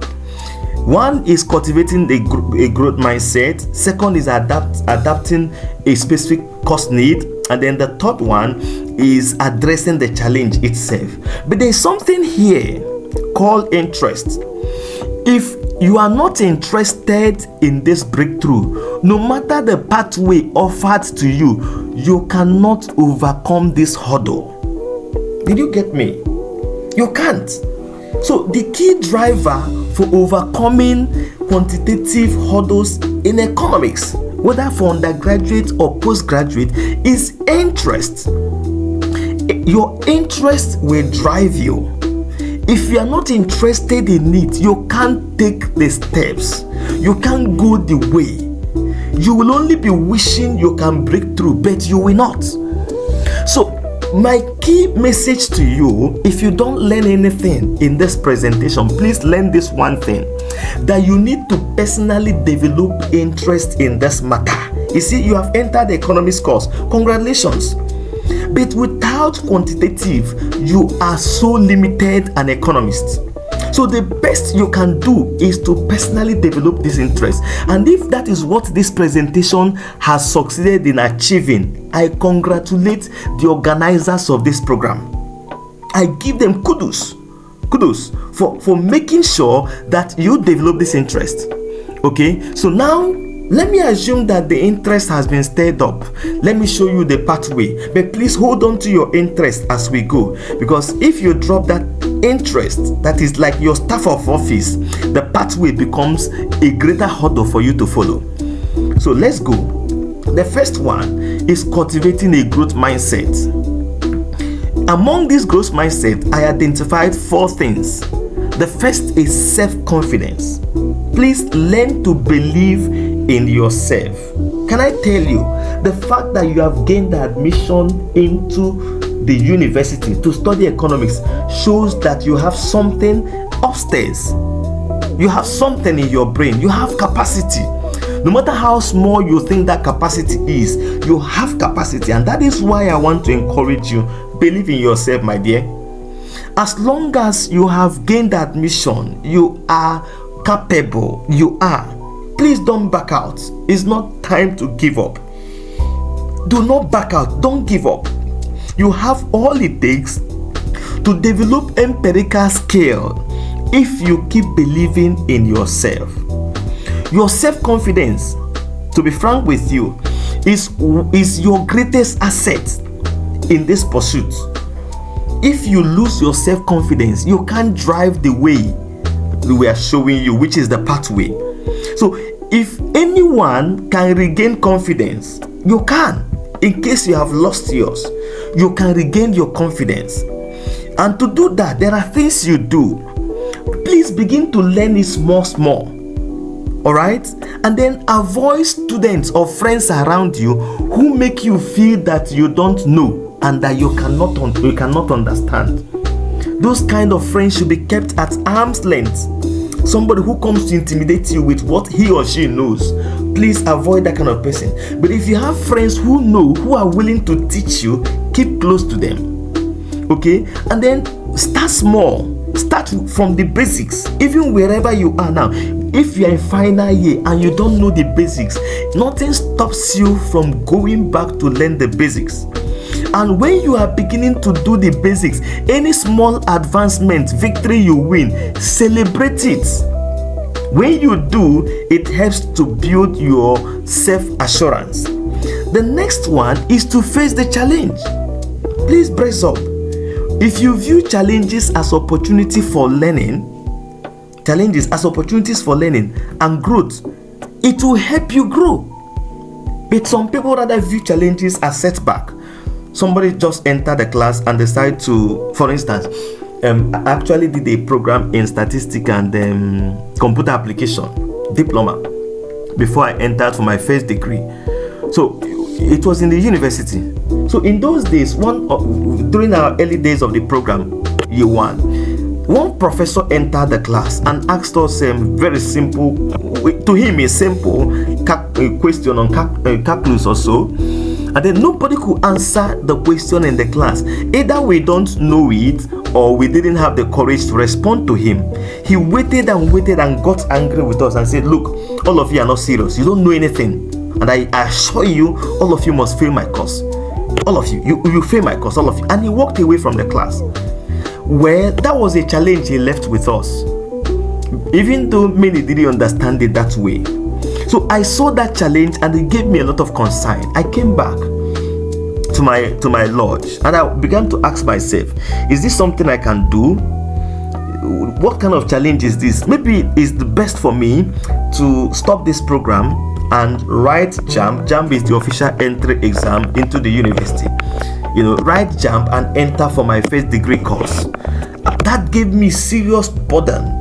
One is cultivating a growth mindset. Second is adapting a specific course need. And then the third one is addressing the challenge itself. But there's something here called interest. If you are not interested in this breakthrough, no matter the pathway offered to you, you cannot overcome this hurdle. Did you get me? You can't. So the key driver for overcoming quantitative hurdles in economics, whether for undergraduate or postgraduate, is interest. Your interest will drive you. If you are not interested in it, you can't take the steps. You can't go the way. You will only be wishing you can break through, but you will not. So my key message to you, if you don't learn anything in this presentation, please learn this one thing, that you need to personally develop interest in this matter. You see, you have entered the economics course. Congratulations. But without quantitative, you are so limited an economist. So the best you can do is to personally develop this interest. And if that is what this presentation has succeeded in achieving, I congratulate the organizers of this program. I give them kudos for making sure that you develop this interest. Okay, so now let me assume that the interest has been stirred up. Let me show you the pathway. But please hold on to your interest as we go. Because if you drop that interest, that is like your staff of office, the pathway becomes a greater hurdle for you to follow. So let's go. The first one is cultivating a growth mindset. Among this growth mindset, I identified 4 things. The first is self-confidence. Please learn to believe in yourself. Can I tell you, the fact that you have gained admission into the university to study economics shows that you have something upstairs. You have something in your brain. You have capacity. No matter how small you think that capacity is, you have capacity. And that is why I want to encourage you. Believe in yourself, my dear. As long as you have gained admission, you are capable. You are. Please don't back out. It's not time to give up. Do not back out. Don't give up. You have all it takes to develop empirical skill if you keep believing in yourself. Your self-confidence, to be frank with you, is your greatest asset in this pursuit. If you lose your self-confidence, you can't drive the way we are showing you, which is the pathway. So if anyone can regain confidence, you can. In case you have lost yours, you can regain your confidence. And to do that, there are things you do. Please begin to learn it small. All right? And then avoid students or friends around you who make you feel that you don't know and that you cannot understand. Those kind of friends should be kept at arm's length. Somebody who comes to intimidate you with what he or she knows, please avoid that kind of person. But if you have friends who know, who are willing to teach you, keep close to them. Okay? And then start small. Start from the basics. Even wherever you are now. If you are in final year and you don't know the basics, nothing stops you from going back to learn the basics. And when you are beginning to do the basics, any small advancement, victory you win, celebrate it. When you do, it helps to build your self-assurance. The next one is to face the challenge. Please brace up. If you view challenges as opportunity for learning, and growth, it will help you grow. But some people rather view challenges as setback. Somebody just entered the class and decided to, for instance, I actually did a program in statistics and computer application diploma before I entered for my first degree. So it was in the university. So in those days, during our early days of the program, year 1, one professor entered the class and asked us very simple, to him a simple question on calculus or so. And then nobody could answer the question in the class. Either we don't know it or we didn't have the courage to respond to him. He waited and got angry with us and said, look, all of you are not serious. You don't know anything. And I assure you, all of you must fail my course. All of you. You fail my course, all of you. And he walked away from the class. Well, that was a challenge he left with us. even though many didn't understand it that way. So I saw that challenge and it gave me a lot of concern. I came back to my lodge and I began to ask myself, is this something I can do? What kind of challenge is this? Maybe it's the best for me to stop this program and write JAMB. JAMB is the official entry exam into the university. Write JAMB and enter for my first degree course. That gave me serious burden.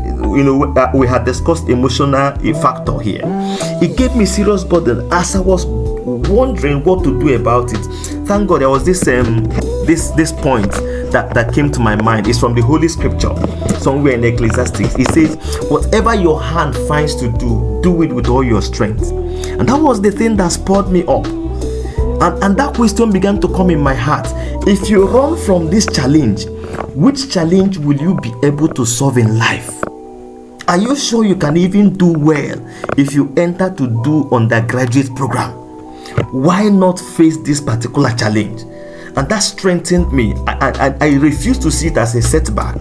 We had discussed emotional factor here. It gave me serious burden as I was wondering what to do about it. Thank God there was this point that came to my mind. It's from the Holy Scripture, somewhere in Ecclesiastes. It says, whatever your hand finds to do, do it with all your strength. And that was the thing that spurred me up. And that question began to come in my heart. If you run from this challenge, which challenge will you be able to solve in life? Are you sure you can even do well if you enter to do undergraduate program? Why not face this particular challenge? And that strengthened me. I refused to see it as a setback.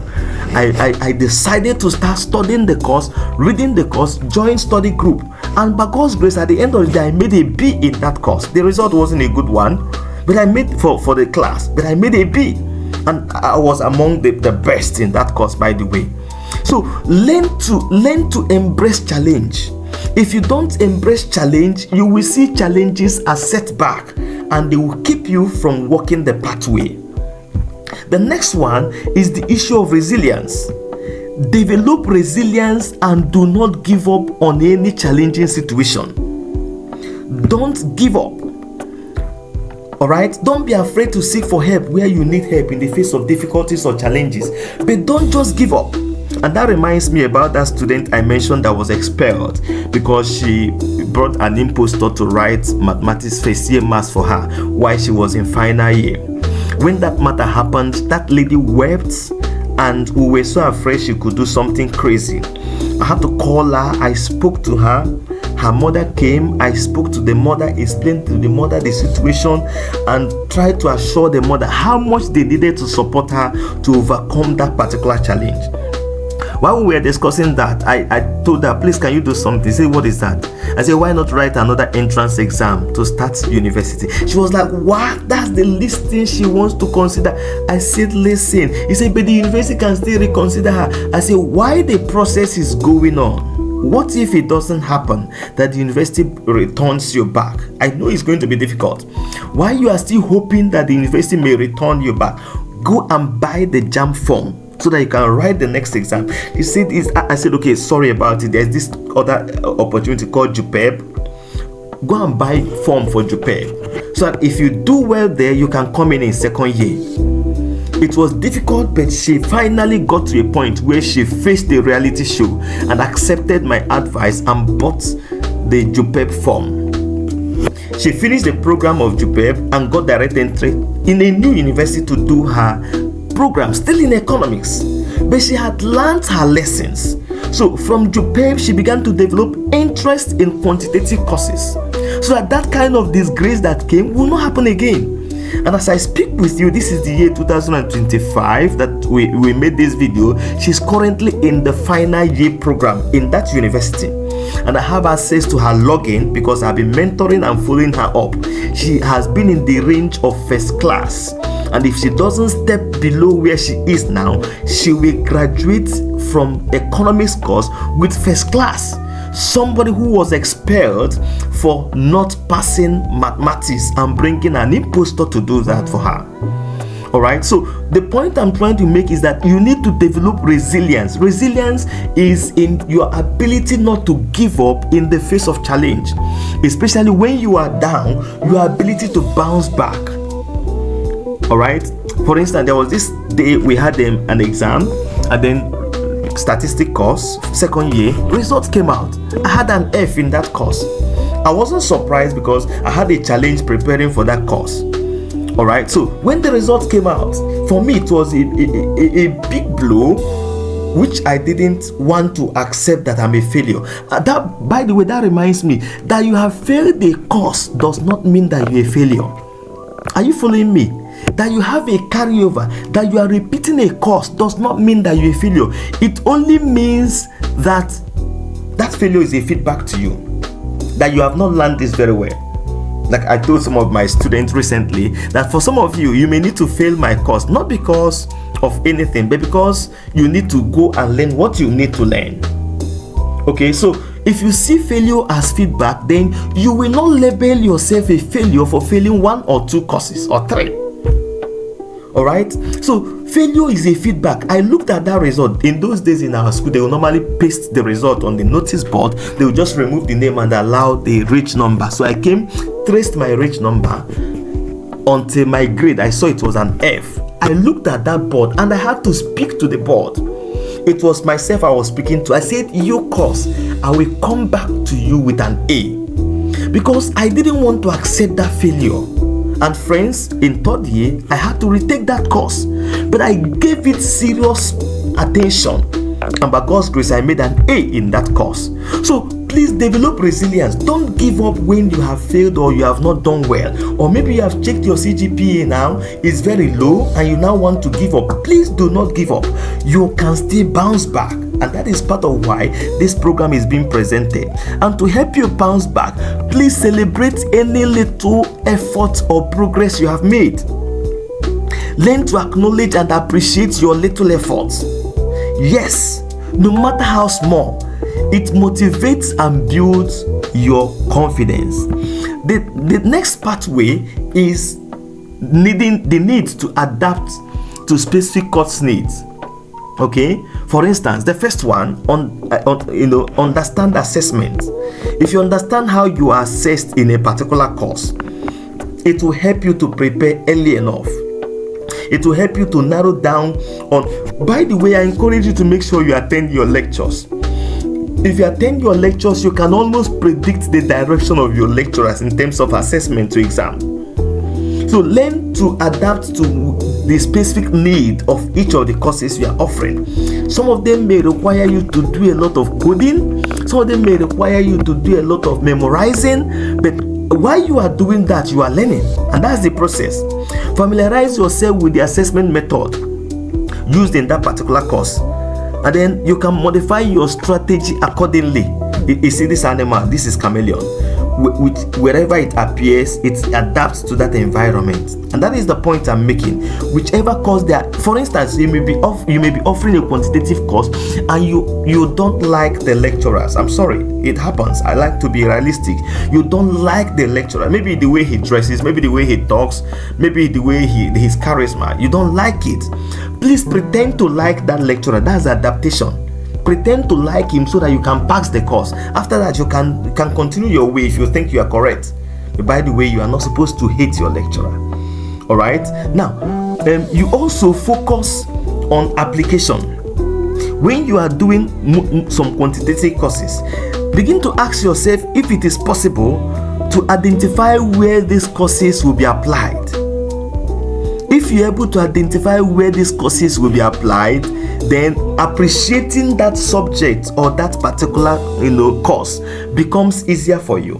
I decided to start studying the course, reading the course, join study group. And by God's grace, at the end of the day, I made a B in that course. The result wasn't a good one, but I made for the class, but I made a B. And I was among the best in that course, by the way. So learn to embrace challenge. If you don't embrace challenge, you will see challenges as setback and they will keep you from walking the pathway. The next one is the issue of resilience. Develop resilience and do not give up on any challenging situation. Don't give up. Alright, don't be afraid to seek for help where you need help in the face of difficulties or challenges, but don't just give up. And that reminds me about that student I mentioned that was expelled because she brought an impostor to write mathematics first year maths for her while she was in final year. When that matter happened, that lady wept and we were so afraid she could do something crazy. I had to call her. I spoke to her. Her mother came. I spoke to the mother, explained to the mother the situation, and tried to assure the mother how much they needed to support her to overcome that particular challenge. While we were discussing that, I told her, please, can you do something? She said, what is that? I said, why not write another entrance exam to start university? She was like, what? That's the least thing she wants to consider. I said, listen. He said, but the university can still reconsider her. I said, why the process is going on? What if it doesn't happen, that the university returns you back? I know it's going to be difficult. Why you are still hoping that the university may return you back? Go and buy the JAMB form so that you can write the next exam. He said, I said, okay, sorry about it. There's this other opportunity called JUPEB. Go and buy form for JUPEB. So that if you do well there, you can come in second year. It was difficult, but she finally got to a point where she faced the reality show and accepted my advice and bought the JUPEB form. She finished the program of JUPEB and got direct entry in a new university to do her program, still in economics, but she had learned her lessons. So from JUPEB, she began to develop interest in quantitative courses, so that kind of disgrace that came will not happen again. And as I speak with you, this is the year 2025 that we made this video. She's currently in the final year program in that university, and I have access to her login because I've been mentoring and following her up. She has been in the range of first class, and if she doesn't step below where she is now, she will graduate from economics course with first class. Somebody who was expelled for not passing mathematics and bringing an impostor to do that for her. Alright, so the point I'm trying to make is that you need to develop resilience. Resilience is in your ability not to give up in the face of challenge, especially when you are down, your ability to bounce back. Alright, for instance, there was this day we had an exam and then statistic course, second year, results came out. I had an F in that course. I wasn't surprised because I had a challenge preparing for that course. Alright, so when the results came out, for me it was a big blow, which I didn't want to accept that I'm a failure. That, by the way, that reminds me that you have failed a course does not mean that you're a failure. Are you following me? that you have a carryover, that you are repeating a course, does not mean that you're a failure. It only means that that failure is a feedback to you, that you have not learned this very well. Like I told some of my students recently, that for some of you, you may need to fail my course, not because of anything, but because you need to go and learn what you need to learn. Okay, so if you see failure as feedback, then you will not label yourself a failure for failing 1 or 2 courses or 3. All right, so failure is a feedback. I looked at that result. In those days in our school, they will normally paste the result on the notice board. They will just remove the name and allow the rich number. So I came, traced my rich number until my grade, I saw it was an F. I looked at that board and I had to speak to the board. It was myself I was speaking to. I said, your course, I will come back to you with an A, because I didn't want to accept that failure. And friends, in 3rd year, I had to retake that course, but I gave it serious attention, and by God's grace, I made an A in that course. So please develop resilience. Don't give up when you have failed or you have not done well, or maybe you have checked your CGPA now, it's very low and you now want to give up. Please do not give up. You can still bounce back, and that is part of why this program is being presented. And to help you bounce back, please celebrate any little effort or progress you have made. Learn to acknowledge and appreciate your little efforts. Yes, no matter how small, it motivates and builds your confidence. The next pathway is the need to adapt to specific course needs. Okay, for instance, the first one understand assessment. If you understand how you are assessed in a particular course, it will help you to prepare early enough. It will help you to narrow down on. By the way, I encourage you to make sure you attend your lectures. If you attend your lectures, you can almost predict the direction of your lecturers in terms of assessment to exam. So learn to adapt to the specific need of each of the courses you are offering. Some of them may require you to do a lot of coding. Some of them may require you to do a lot of memorizing. But while you are doing that, you are learning. And that's the process. Familiarize yourself with the assessment method used in that particular course. And then you can modify your strategy accordingly. You see this animal, this is chameleon. Wherever it appears, it adapts to that environment, and that is the point I'm making. Whichever course there, for instance, you may be offering a quantitative course, and you don't like the lecturers. I'm sorry, it happens. I like to be realistic. You don't like the lecturer. Maybe the way he dresses, maybe the way he talks, maybe the way his charisma. You don't like it. Please pretend to like that lecturer. That's adaptation. Pretend to like him so that you can pass the course. After that, you can continue your way if you think you are correct. But by the way, you are not supposed to hate your lecturer. All right. Now, you also focus on application. When you are doing some quantitative courses, begin to ask yourself if it is possible to identify where these courses will be applied. If you're able to identify where these courses will be applied, then appreciating that subject or that particular course becomes easier for you.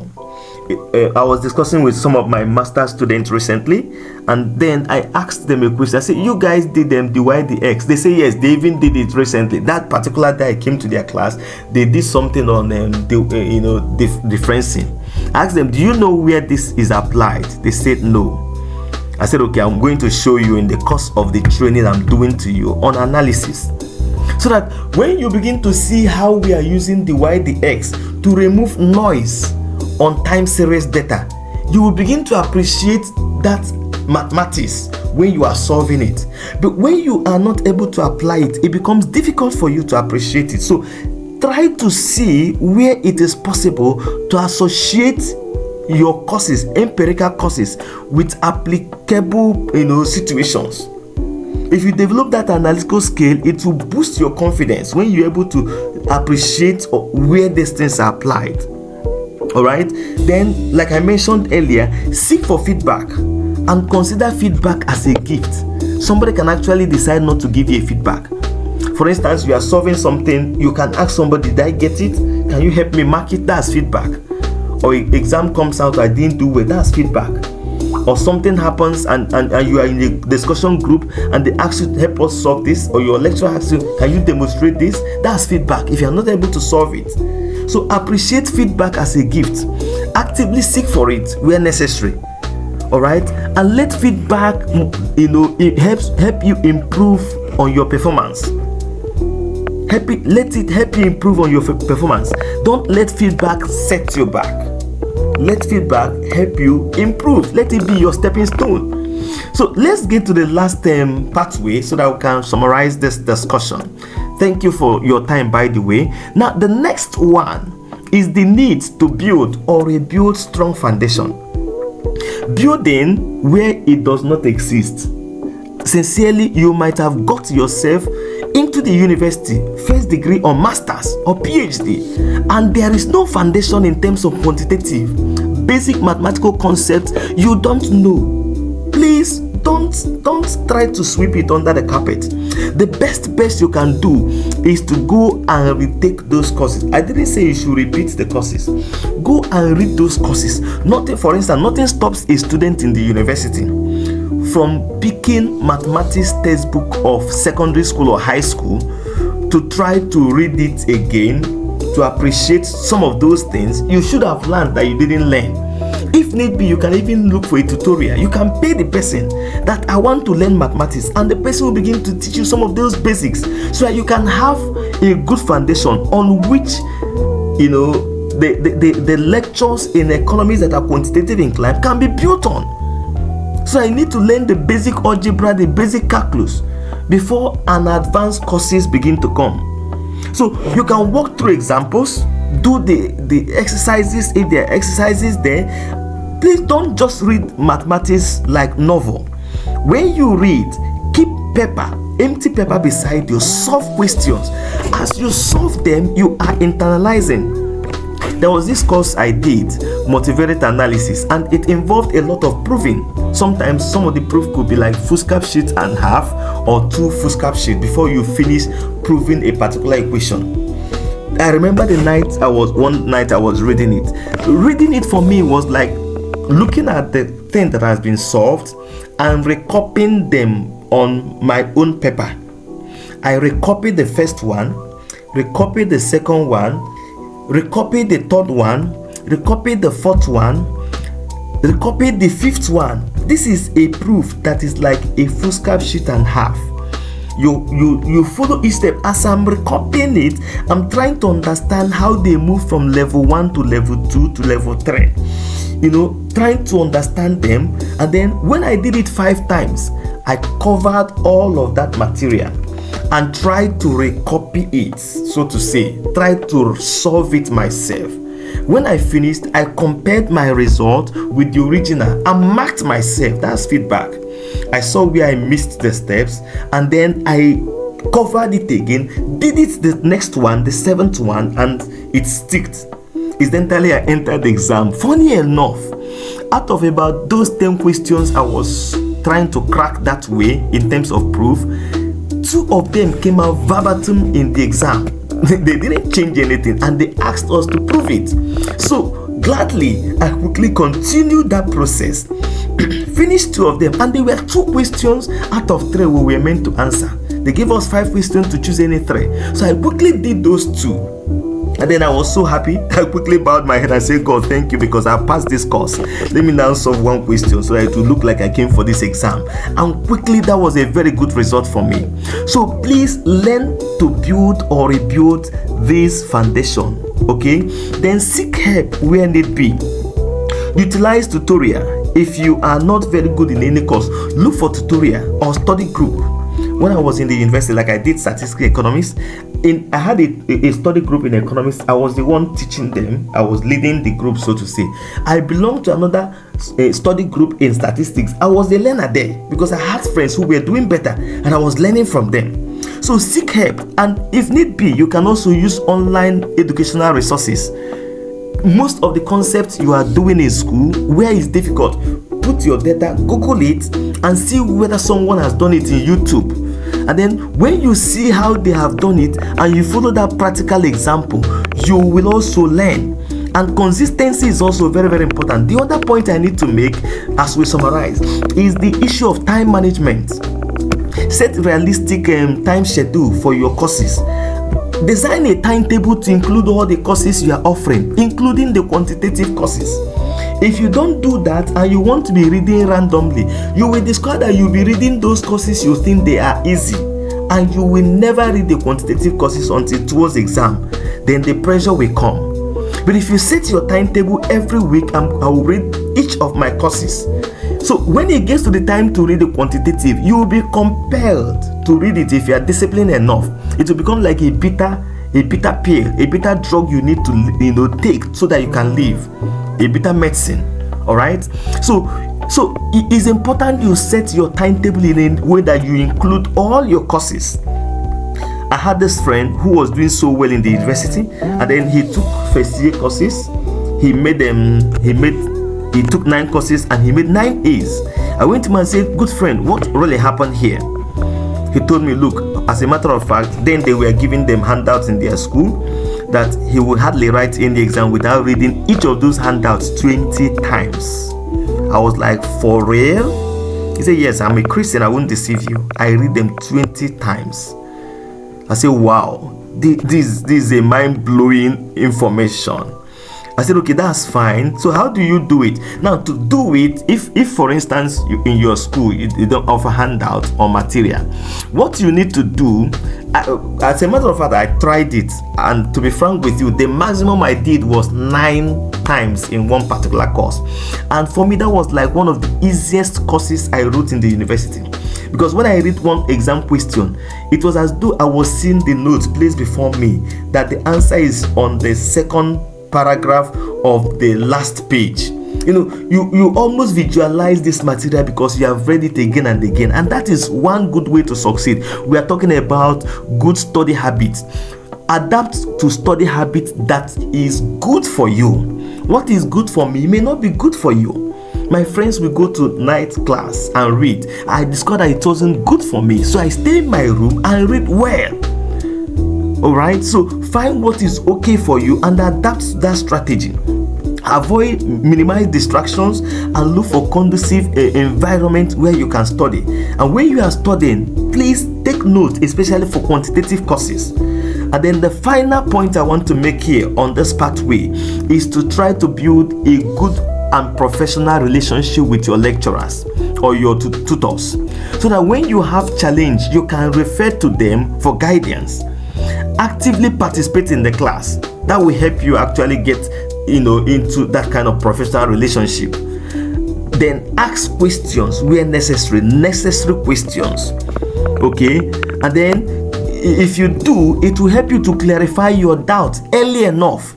I was discussing with some of my master's students recently, and then I asked them a question. I said, you guys did them dy dx? They say yes, they even did it recently. That particular day I came to their class, they did something on differencing. I asked them, do you know where this is applied? They said no. I said, okay, I'm going to show you in the course of the training I'm doing to you on analysis. So that when you begin to see how we are using dy dx to remove noise on time series data, you will begin to appreciate that mathematics when you are solving it. But when you are not able to apply it, it becomes difficult for you to appreciate it. So try to see where it is possible to associate your courses, empirical courses, with applicable situations. If you develop that analytical scale, it will boost your confidence when you're able to appreciate where these things are applied. All right. Then, like I mentioned earlier, seek for feedback and consider feedback as a gift. Somebody can actually decide not to give you a feedback. For instance, you are solving something, you can ask somebody, did I get it? Can you help me mark it? That's feedback. Or exam comes out, I didn't do well, that's feedback. or something happens and you are in a discussion group and they ask you to help us solve this, or your lecturer asks you, can you demonstrate this? That's feedback if you are not able to solve it. So appreciate feedback as a gift. Actively seek for it where necessary. All right, and let feedback, it help you improve on your performance. Let it help you improve on your performance. Don't let feedback set you back. Let feedback help you improve. Let it be your stepping stone. So let's get to the last pathway so that we can summarize this discussion. Thank you for your time, by the way. Now, the next one is the need to build or rebuild strong foundation. Building where it does not exist. Sincerely, you might have got yourself into the university, first degree or master's or PhD, and there is no foundation in terms of quantitative, basic mathematical concepts you don't know. Please don't try to sweep it under the carpet. The best you can do is to go and retake those courses. I didn't say you should repeat the courses. Go and read those courses. For instance, nothing stops a student in the university from picking mathematics textbook of secondary school or high school to try to read it again, to appreciate some of those things you should have learned that you didn't learn. If need be, you can even look for a tutorial. You can pay the person that I want to learn mathematics, and the person will begin to teach you some of those basics so that you can have a good foundation on which the lectures in economics that are quantitative inclined can be built on. So I need to learn the basic algebra, the basic calculus before an advanced courses begin to come. So you can walk through examples, do the exercises if there are exercises there. Please don't just read mathematics like novel. When you read, keep empty paper beside you, solve questions. As you solve them, you are internalizing. There was this course I did, multivariate analysis, and it involved a lot of proving. Sometimes some of the proof could be like foolscap sheet and half or 2 foolscap sheets before you finish proving a particular equation. I remember one night I was reading it. Reading it for me was like looking at the thing that has been solved and recopying them on my own paper. I recopied the first one, recopied the second one, recopied the third one, recopied the fourth one, recopied the fifth one. This is a proof that is like a foolscap sheet and half. You follow each step. As I'm recopying it, I'm trying to understand how they move from level 1 to level 2 to level 3. Trying to understand them. And then when I did it 5 times, I covered all of that material and tried to recopy it, so to say, tried to solve it myself. When I finished, I compared my result with the original and marked myself. That's feedback. I saw where I missed the steps, and then I covered it again, did it the next one, the 7th one, and it sticked. Incidentally, I entered the exam. Funny enough, out of about those 10 questions I was trying to crack that way in terms of proof, 2 of them came out verbatim in the exam. They didn't change anything, and they asked us to prove it. So gladly, I quickly continued that process, finished 2 of them, and there were 2 questions out of 3 we were meant to answer. They gave us 5 questions to choose any 3. So I quickly did those 2. And then I was so happy. I quickly bowed my head and said, God, thank you, because I passed this course. Let me now solve 1 question so that it will look like I came for this exam. And quickly, that was a very good result for me. So please learn to build or rebuild this foundation. Okay? Then seek help where need be. Utilize tutorial. If you are not very good in any course, look for tutorial or study group. When I was in the university, like I did statistical economics, I had a study group in economics. I was the one teaching them. I was leading the group, so to say. I belonged to another study group in statistics. I was the learner there because I had friends who were doing better and I was learning from them. So seek help, and if need be, you can also use online educational resources. Most of the concepts you are doing in school, where it's difficult, put your data, Google it, and see whether someone has done it in YouTube. And then when you see how they have done it and you follow that practical example, you will also learn. And consistency is also very, very important. The other point I need to make as we summarize is the issue of time management. Set realistic time schedule for your courses. Design a timetable to include all the courses you are offering, including the quantitative courses. If you don't do that and you want to be reading randomly, you will discover that you'll be reading those courses you think they are easy, and you will never read the quantitative courses until towards exam. Then the pressure will come. But if you set your timetable every week, I will read each of my courses. So when it gets to the time to read the quantitative, you will be compelled to read it. If you are disciplined enough, it will become like a bitter pill, a bitter drug you need to take so that you can live. A bitter medicine. All right. So it is important you set your timetable in a way that you include all your courses. I had this friend who was doing so well in the university, and then he took first year courses. He took 9 courses and he made 9 A's. I went to him and said, "Good friend, what really happened here?" He told me, "Look, as a matter of fact, then they were giving them handouts in their school that he would hardly write in the exam without reading each of those handouts 20 times. I was like, "For real?" He said, "Yes, I'm a Christian, I won't deceive you. I read them 20 times. I said, "Wow, this is a mind-blowing information." I said, "Okay, that's fine. So how do you do it?" Now, to do it, if for instance, in your school, you don't offer handouts or material, what you need to do, as a matter of fact, I tried it, and to be frank with you, the maximum I did was 9 times in one particular course. And for me, that was like one of the easiest courses I wrote in the university. Because when I read one exam question, it was as though I was seeing the notes placed before me, that the answer is on the second paragraph of the last page. You almost visualize this material because you have read it again and again, and that is one good way to succeed. We are talking about good study habits. Adapt to study habits that is good for you. What is good for me may not be good for you. My friends will go to night class and read. I discovered that it wasn't good for me, so I stay in my room and read well. Alright, so find what is okay for you and adapt that strategy. Minimize distractions and look for conducive environment where you can study. And when you are studying, please take note, especially for quantitative courses. And then the final point I want to make here on this pathway is to try to build a good and professional relationship with your lecturers or your tutors, so that when you have challenge, you can refer to them for guidance. Actively participate in the class. That will help you actually get into that kind of professional relationship. Then ask questions where necessary questions. Okay, and then if you do, it will help you to clarify your doubts early enough.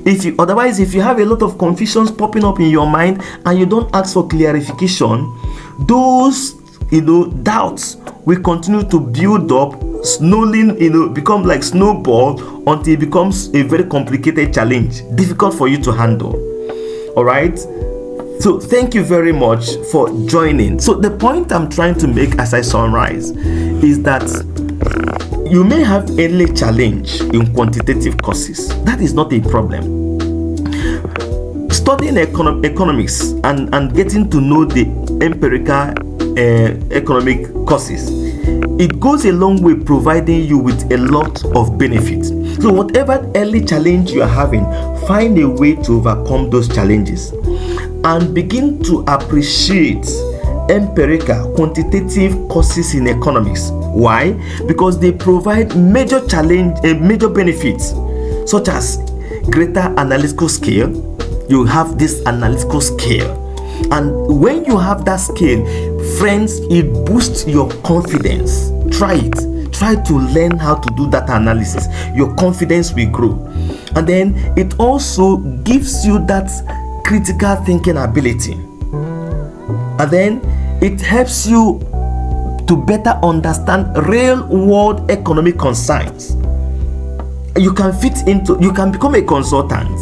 If you have a lot of confusions popping up in your mind and you don't ask for clarification, those doubts will continue to build up, become like snowball until it becomes a very complicated challenge, difficult for you to handle. All right. So thank you very much for joining. So the point I'm trying to make as I summarize is that you may have early challenge in quantitative courses. That is not a problem. Studying economics and getting to know the empirical economic courses, it goes a long way providing you with a lot of benefits. So whatever early challenge you are having, find a way to overcome those challenges and begin to appreciate empirical quantitative courses in economics. Why? Because they provide major benefits, such as greater analytical skill. You have this analytical skill, and when you have that skill, friends, it boosts your confidence. Try to learn how to do data analysis. Your confidence will grow, and then it also gives you that critical thinking ability, and then it helps you to better understand real world economic concerns. You can become a consultant,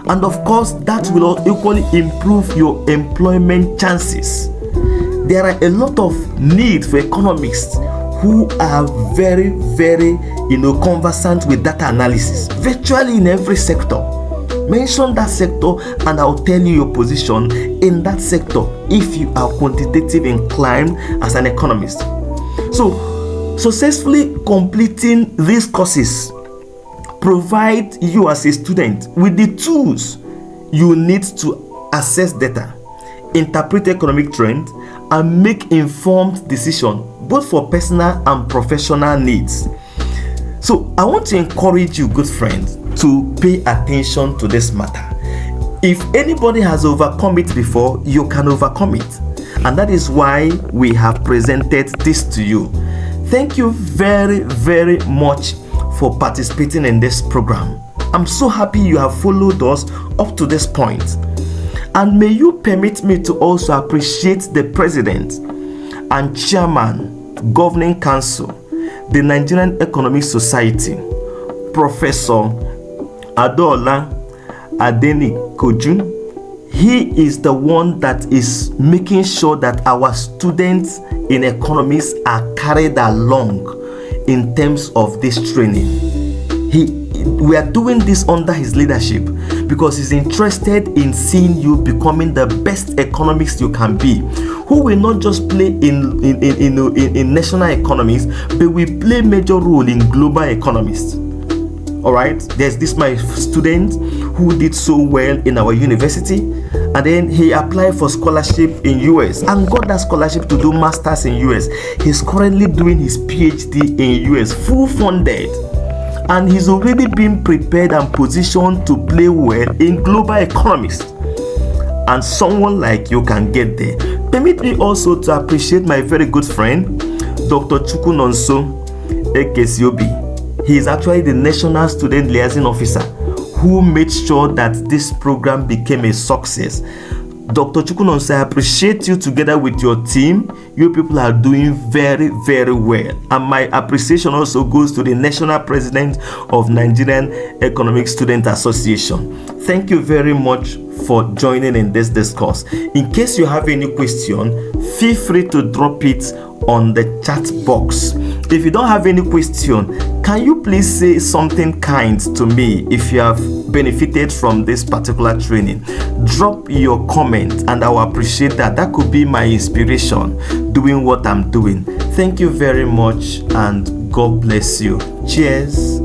and of course that will equally improve your employment chances. There are a lot of need for economists who are very, very conversant with data analysis, virtually in every sector. Mention that sector and I'll tell you your position in that sector if you are quantitative inclined as an economist. So, successfully completing these courses provide you as a student with the tools you need to assess data, interpret economic trends, and make informed decisions both for personal and professional needs. So I want to encourage you, good friends, to pay attention to this matter. If anybody has overcome it before, you can overcome it. And that is why we have presented this to you. Thank you very, very much for participating in this program. I'm so happy you have followed us up to this point. And may you permit me to also appreciate the President and Chairman, Governing Council, the Nigerian Economic Society, Professor Adola Adeni Koju. He is the one that is making sure that our students in economics are carried along in terms of this training. We are doing this under his leadership because he's interested in seeing you becoming the best economists you can be, who will not just play in national economies, but will play major role in global economists. All right, there's this my student who did so well in our university, and then he applied for scholarship in US and got that scholarship to do masters in US. He's currently doing his PhD in US, full funded, and he's already been prepared and positioned to play well in global economics. And someone like you can get there. Permit me also to appreciate my very good friend, Dr. Chukunonso Ekesiobi. He is actually the National Student Liaison Officer who made sure that this program became a success. Dr. Chukunonso, I appreciate you together with your team. You people are doing very, very well. And my appreciation also goes to the National President of Nigerian Economic Student Association. Thank you very much for joining in this discourse. In case you have any question, feel free to drop it on the chat box. If you don't have any question, can you please say something kind to me if you have benefited from this particular training? Drop your comment and I will appreciate that. That could be my inspiration doing what I'm doing. Thank you very much and God bless you. Cheers.